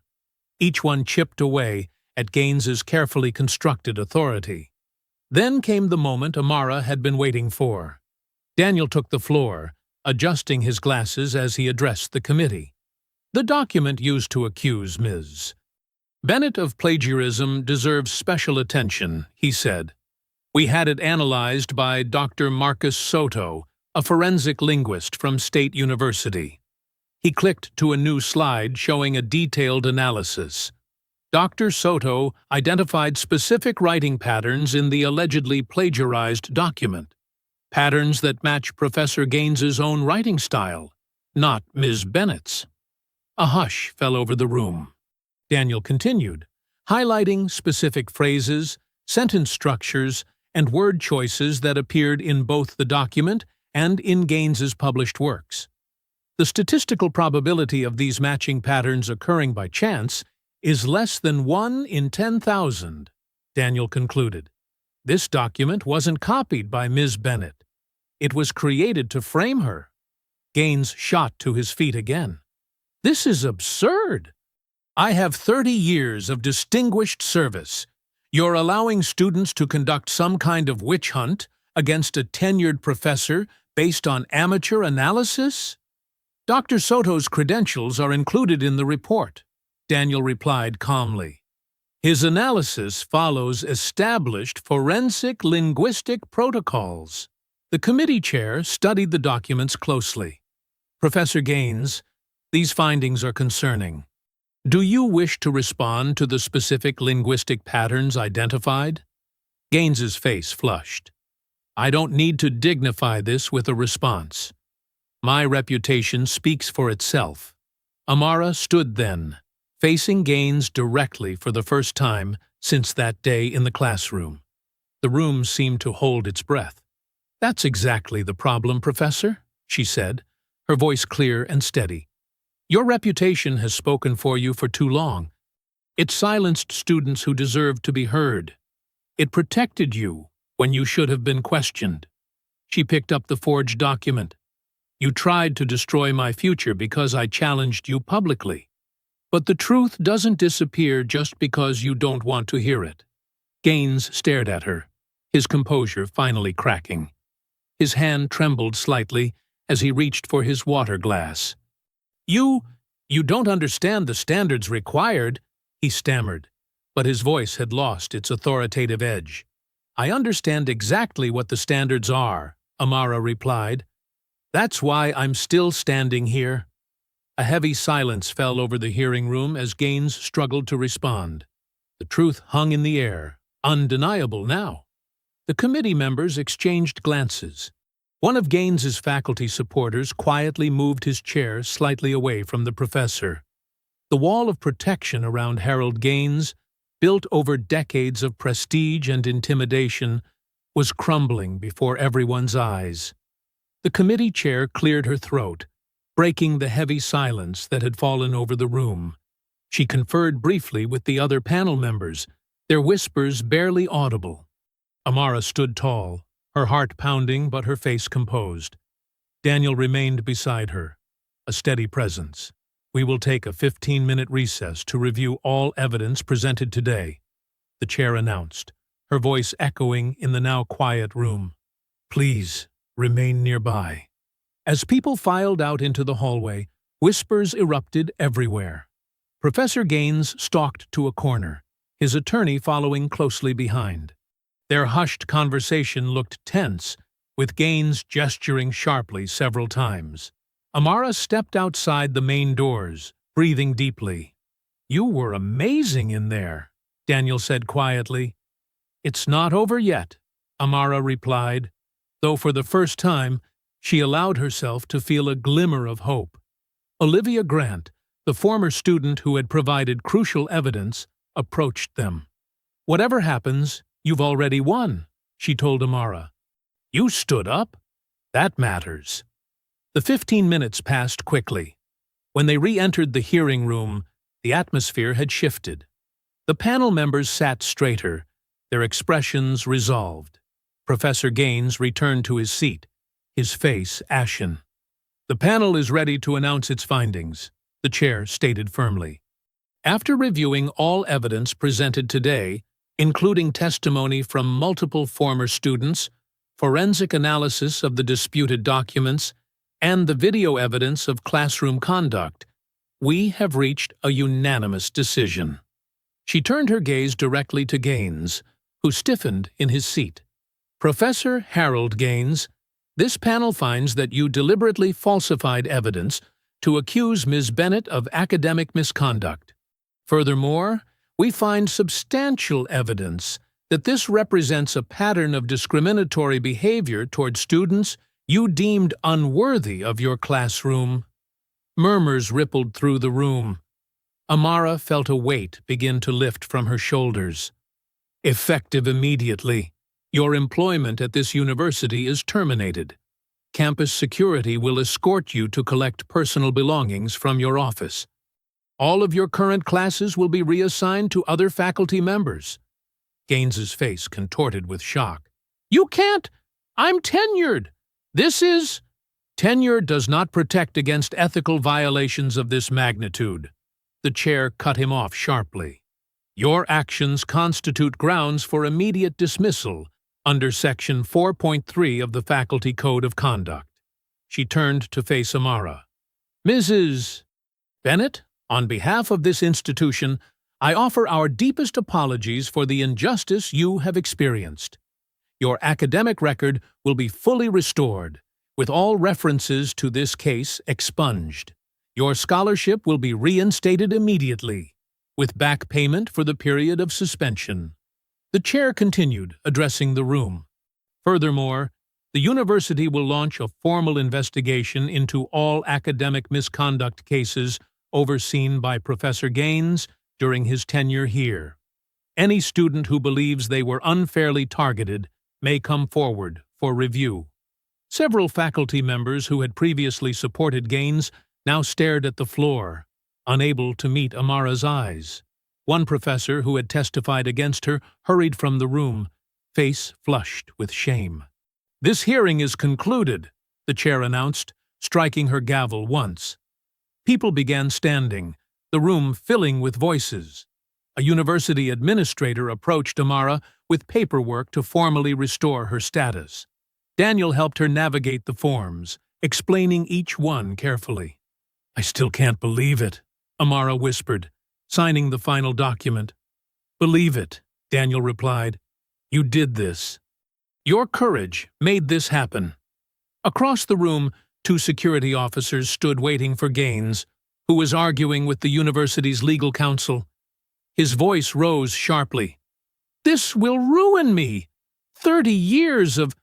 Each one chipped away at Gaines's carefully constructed authority. Then came the moment Amara had been waiting for. Daniel took the floor, adjusting his glasses as he addressed the committee. The document used to accuse Ms. Bennett of plagiarism deserves special attention, he said. We had it analyzed by Dr. Marcus Soto, a forensic linguist from State University. He clicked to a new slide showing a detailed analysis. Dr. Soto identified specific writing patterns in the allegedly plagiarized document, patterns that match Professor Gaines's own writing style, not Ms. Bennett's. A hush fell over the room. Daniel continued, highlighting specific phrases, sentence structures, and word choices that appeared in both the document and in Gaines's published works. The statistical probability of these matching patterns occurring by chance is less than 1 in 10,000, Daniel concluded. This document wasn't copied by Ms. Bennett. It was created to frame her. Gaines shot to his feet again. This is absurd. I have 30 years of distinguished service. You're allowing students to conduct some kind of witch hunt against a tenured professor based on amateur analysis? Dr. Soto's credentials are included in the report, Daniel replied calmly. His analysis follows established forensic linguistic protocols. The committee chair studied the documents closely. Professor Gaines, these findings are concerning. Do you wish to respond to the specific linguistic patterns identified? Gaines's face flushed. I don't need to dignify this with a response. My reputation speaks for itself. Amara stood then, facing Gaines directly for the first time since that day in the classroom. The room seemed to hold its breath. That's exactly the problem, Professor, she said, her voice clear and steady. Your reputation has spoken for you for too long. It silenced students who deserved to be heard. It protected you when you should have been questioned. She picked up the forged document. You tried to destroy my future because I challenged you publicly. But the truth doesn't disappear just because you don't want to hear it. Gaines stared at her, his composure finally cracking. His hand trembled slightly as he reached for his water glass. You don't understand the standards required, he stammered, but his voice had lost its authoritative edge. I understand exactly what the standards are, Amara replied. That's why I'm still standing here. A heavy silence fell over the hearing room as Gaines struggled to respond. The truth hung in the air, undeniable now. The committee members exchanged glances. One of Gaines's faculty supporters quietly moved his chair slightly away from the professor. The wall of protection around Harold Gaines, built over decades of prestige and intimidation, was crumbling before everyone's eyes. The committee chair cleared her throat, breaking the heavy silence that had fallen over the room. She conferred briefly with the other panel members, their whispers barely audible. Amara stood tall, her heart pounding but her face composed. Daniel remained beside her, a steady presence. We will take a 15-minute recess to review all evidence presented today, the chair announced, her voice echoing in the now quiet room. Please remain nearby. As people filed out into the hallway, whispers erupted everywhere. Professor Gaines stalked to a corner, his attorney following closely behind. Their hushed conversation looked tense, with Gaines gesturing sharply several times. Amara stepped outside the main doors, breathing deeply. You were amazing in there, Daniel said quietly. It's not over yet, Amara replied. though for the first time she allowed herself to feel a glimmer of hope. Olivia Grant, the former student who had provided crucial evidence, approached them. "Whatever happens, you've already won," she told Amara. "You stood up? That matters." The 15 minutes passed quickly. When they re-entered the hearing room, the atmosphere had shifted. The panel members sat straighter, their expressions resolved. Professor Gaines returned to his seat, his face ashen. "The panel is ready to announce its findings," the chair stated firmly. "After reviewing all evidence presented today, including testimony from multiple former students, forensic analysis of the disputed documents, and the video evidence of classroom conduct, we have reached a unanimous decision." She turned her gaze directly to Gaines, who stiffened in his seat. "Professor Harold Gaines, this panel finds that you deliberately falsified evidence to accuse Ms. Bennett of academic misconduct. Furthermore, we find substantial evidence that this represents a pattern of discriminatory behavior toward students you deemed unworthy of your classroom." Murmurs rippled through the room. Amara felt a weight begin to lift from her shoulders. "Effective immediately. Your employment at this university is terminated. Campus security will escort you to collect personal belongings from your office. All of your current classes will be reassigned to other faculty members." Gaines's face contorted with shock. "You can't! I'm tenured! This is—" "Tenure does not protect against ethical violations of this magnitude." The chair cut him off sharply. "Your actions constitute grounds for immediate dismissal under Section 4.3 of the Faculty Code of Conduct." She turned to face Amara. "Mrs. Bennett, on behalf of this institution, I offer our deepest apologies for the injustice you have experienced. Your academic record will be fully restored, with all references to this case expunged. Your scholarship will be reinstated immediately, with back payment for the period of suspension." The chair continued, addressing the room. "Furthermore, the university will launch a formal investigation into all academic misconduct cases overseen by Professor Gaines during his tenure here. Any student who believes they were unfairly targeted may come forward for review." Several faculty members who had previously supported Gaines now stared at the floor, unable to meet Amara's eyes. One professor who had testified against her hurried from the room, face flushed with shame. "This hearing is concluded," the chair announced, striking her gavel once. People began standing, the room filling with voices. A university administrator approached Amara with paperwork to formally restore her status. Daniel helped her navigate the forms, explaining each one carefully. "I still can't believe it," Amara whispered, signing the final document. "Believe it," Daniel replied. "You did this. Your courage made this happen." Across the room, 2 security officers stood waiting for Gaines, who was arguing with the university's legal counsel. His voice rose sharply. "This will ruin me! 30 years of—"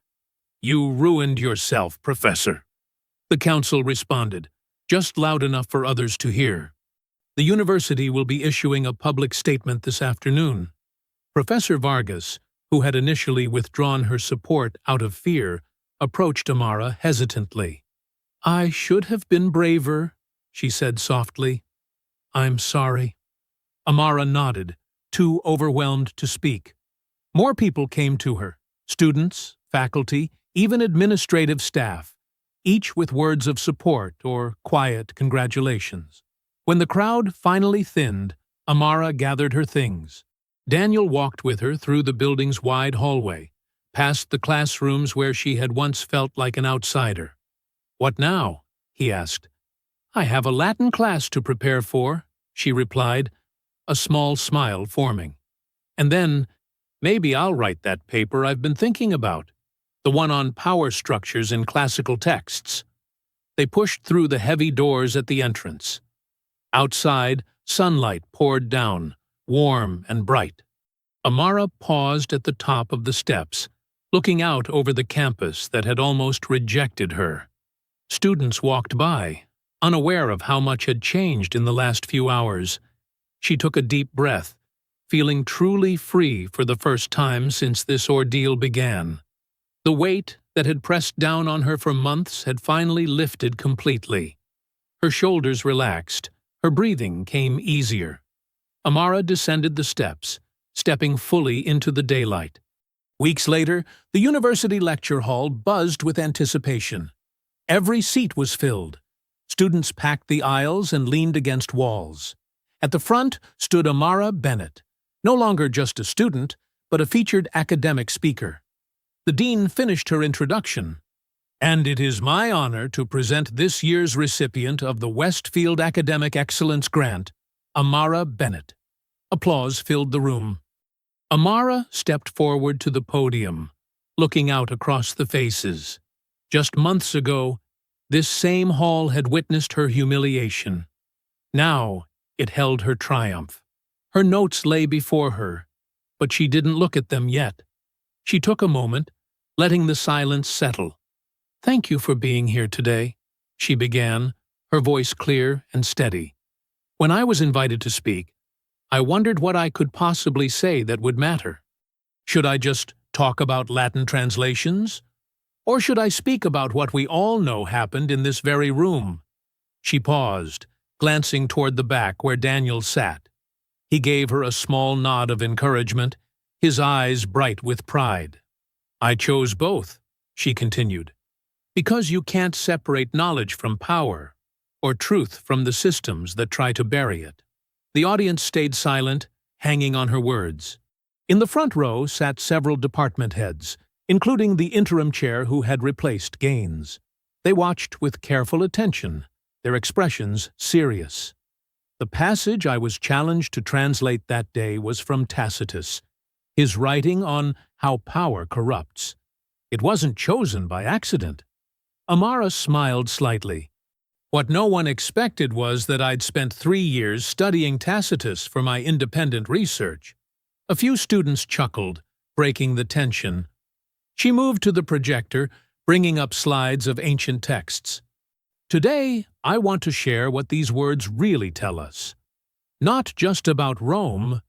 "You ruined yourself, Professor," the counsel responded, just loud enough for others to hear. "The university will be issuing a public statement this afternoon." Professor Vargas, who had initially withdrawn her support out of fear, approached Amara hesitantly. "I should have been braver," she said softly. "I'm sorry." Amara nodded, too overwhelmed to speak. More people came to her, students, faculty, even administrative staff, each with words of support or quiet congratulations. When the crowd finally thinned, Amara gathered her things. Daniel walked with her through the building's wide hallway, past the classrooms where she had once felt like an outsider. "What now?" he asked. "I have a Latin class to prepare for," she replied, a small smile forming. "And then, maybe I'll write that paper I've been thinking about, the one on power structures in classical texts." They pushed through the heavy doors at the entrance. Outside, sunlight poured down, warm and bright. Amara paused at the top of the steps, looking out over the campus that had almost rejected her. Students walked by, unaware of how much had changed in the last few hours. She took a deep breath, feeling truly free for the first time since this ordeal began. The weight that had pressed down on her for months had finally lifted completely. Her shoulders relaxed, her breathing came easier. Amara descended the steps, stepping fully into the daylight. Weeks later, the university lecture hall buzzed with anticipation. Every seat was filled. Students packed the aisles and leaned against walls. At the front stood Amara Bennett, no longer just a student, but a featured academic speaker. The dean finished her introduction. "And it is my honor to present this year's recipient of the Westfield Academic Excellence Grant, Amara Bennett." Applause filled the room. Amara stepped forward to the podium, looking out across the faces. Just months ago, this same hall had witnessed her humiliation. Now it held her triumph. Her notes lay before her, but she didn't look at them yet. She took a moment, letting the silence settle. "Thank you for being here today," she began, her voice clear and steady. "When I was invited to speak, I wondered what I could possibly say that would matter. Should I just talk about Latin translations? Or should I speak about what we all know happened in this very room?" She paused, glancing toward the back where Daniel sat. He gave her a small nod of encouragement, his eyes bright with pride. "I chose both," she continued, "because you can't separate knowledge from power, or truth from the systems that try to bury it." The audience stayed silent, hanging on her words. In the front row sat several department heads, including the interim chair who had replaced Gaines. They watched with careful attention, their expressions serious. The passage I was challenged to translate that day was from Tacitus, his writing on how power corrupts. It wasn't chosen by accident. Amara smiled slightly. What no one expected was that I'd spent 3 years studying Tacitus for my independent research. A few students chuckled, breaking the tension. She moved to the projector, bringing up slides of ancient texts. "Today, I want to share what these words really tell us. Not just about Rome,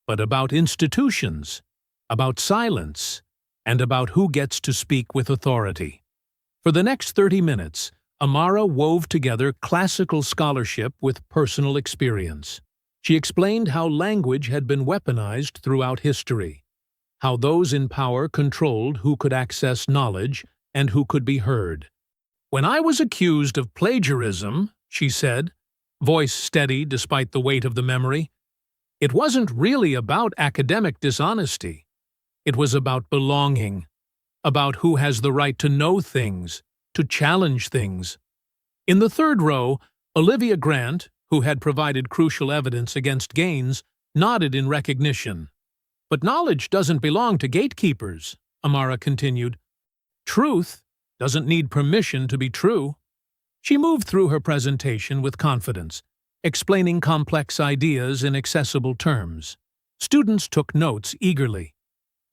but about institutions, about silence, and about who gets to speak with authority." For the next 30 minutes, Amara wove together classical scholarship with personal experience. She explained how language had been weaponized throughout history, how those in power controlled who could access knowledge and who could be heard. "When I was accused of plagiarism," she said, voice steady despite the weight of the memory, "it wasn't really about academic dishonesty. It was about belonging, about who has the right to know things, to challenge things." In the third row, Olivia Grant, who had provided crucial evidence against Gaines, nodded in recognition. "But knowledge doesn't belong to gatekeepers," Amara continued. "Truth doesn't need permission to be true." She moved through her presentation with confidence, explaining complex ideas in accessible terms. Students took notes eagerly.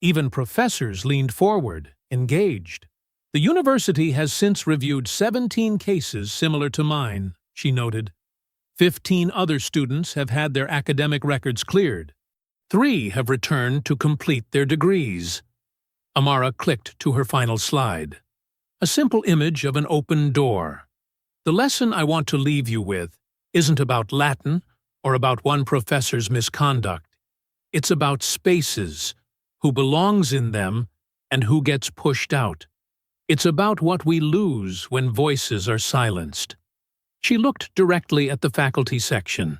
Even professors leaned forward, engaged. "The university has since reviewed 17 cases similar to mine," she noted. 15 other students have had their academic records cleared. 3 have returned to complete their degrees. Amara clicked to her final slide. A simple image of an open door. "The lesson I want to leave you with isn't about Latin or about one professor's misconduct. It's about spaces, who belongs in them, and who gets pushed out. It's about what we lose when voices are silenced." She looked directly at the faculty section.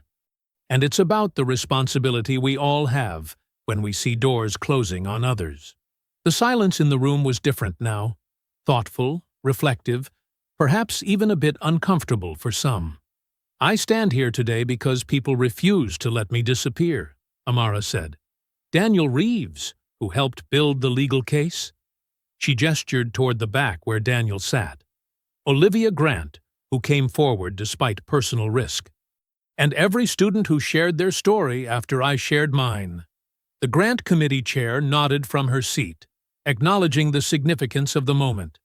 "And it's about the responsibility we all have when we see doors closing on others." The silence in the room was different now, thoughtful, reflective, perhaps even a bit uncomfortable for some. "I stand here today because people refuse to let me disappear," Amara said. "Daniel Reeves, who helped build the legal case." She gestured toward the back where Daniel sat. "Olivia Grant, who came forward despite personal risk. And every student who shared their story after I shared mine." The Grant Committee chair nodded from her seat, acknowledging the significance of the moment.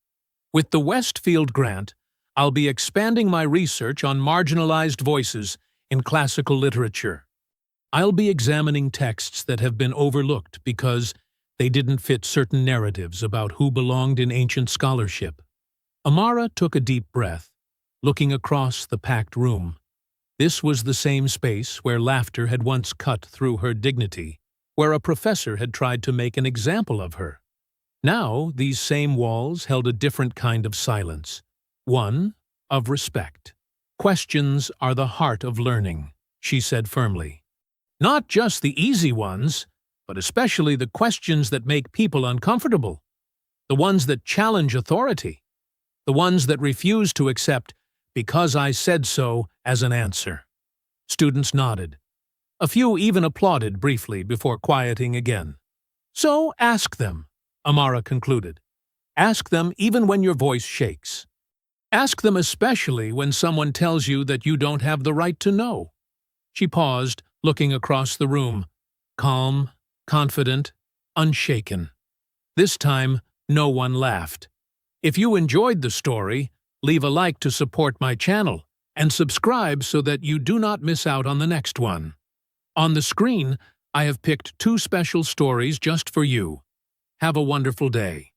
With the Westfield Grant, I'll be expanding my research on marginalized voices in classical literature. I'll be examining texts that have been overlooked because they didn't fit certain narratives about who belonged in ancient scholarship. Amara took a deep breath, looking across the packed room. This was the same space where laughter had once cut through her dignity, where a professor had tried to make an example of her. Now, these same walls held a different kind of silence, one of respect. "Questions are the heart of learning," she said firmly. "Not just the easy ones, but especially the questions that make people uncomfortable, the ones that challenge authority, the ones that refuse to accept 'because I said so' as an answer." Students nodded. A few even applauded briefly before quieting again. "So ask them," Amara concluded. "Ask them even when your voice shakes. Ask them especially when someone tells you that you don't have the right to know." She paused, looking across the room, calm, confident, unshaken. This time, no one laughed. If you enjoyed the story, leave a like to support my channel and subscribe so that you do not miss out on the next one. On the screen, I have picked 2 special stories just for you. Have a wonderful day.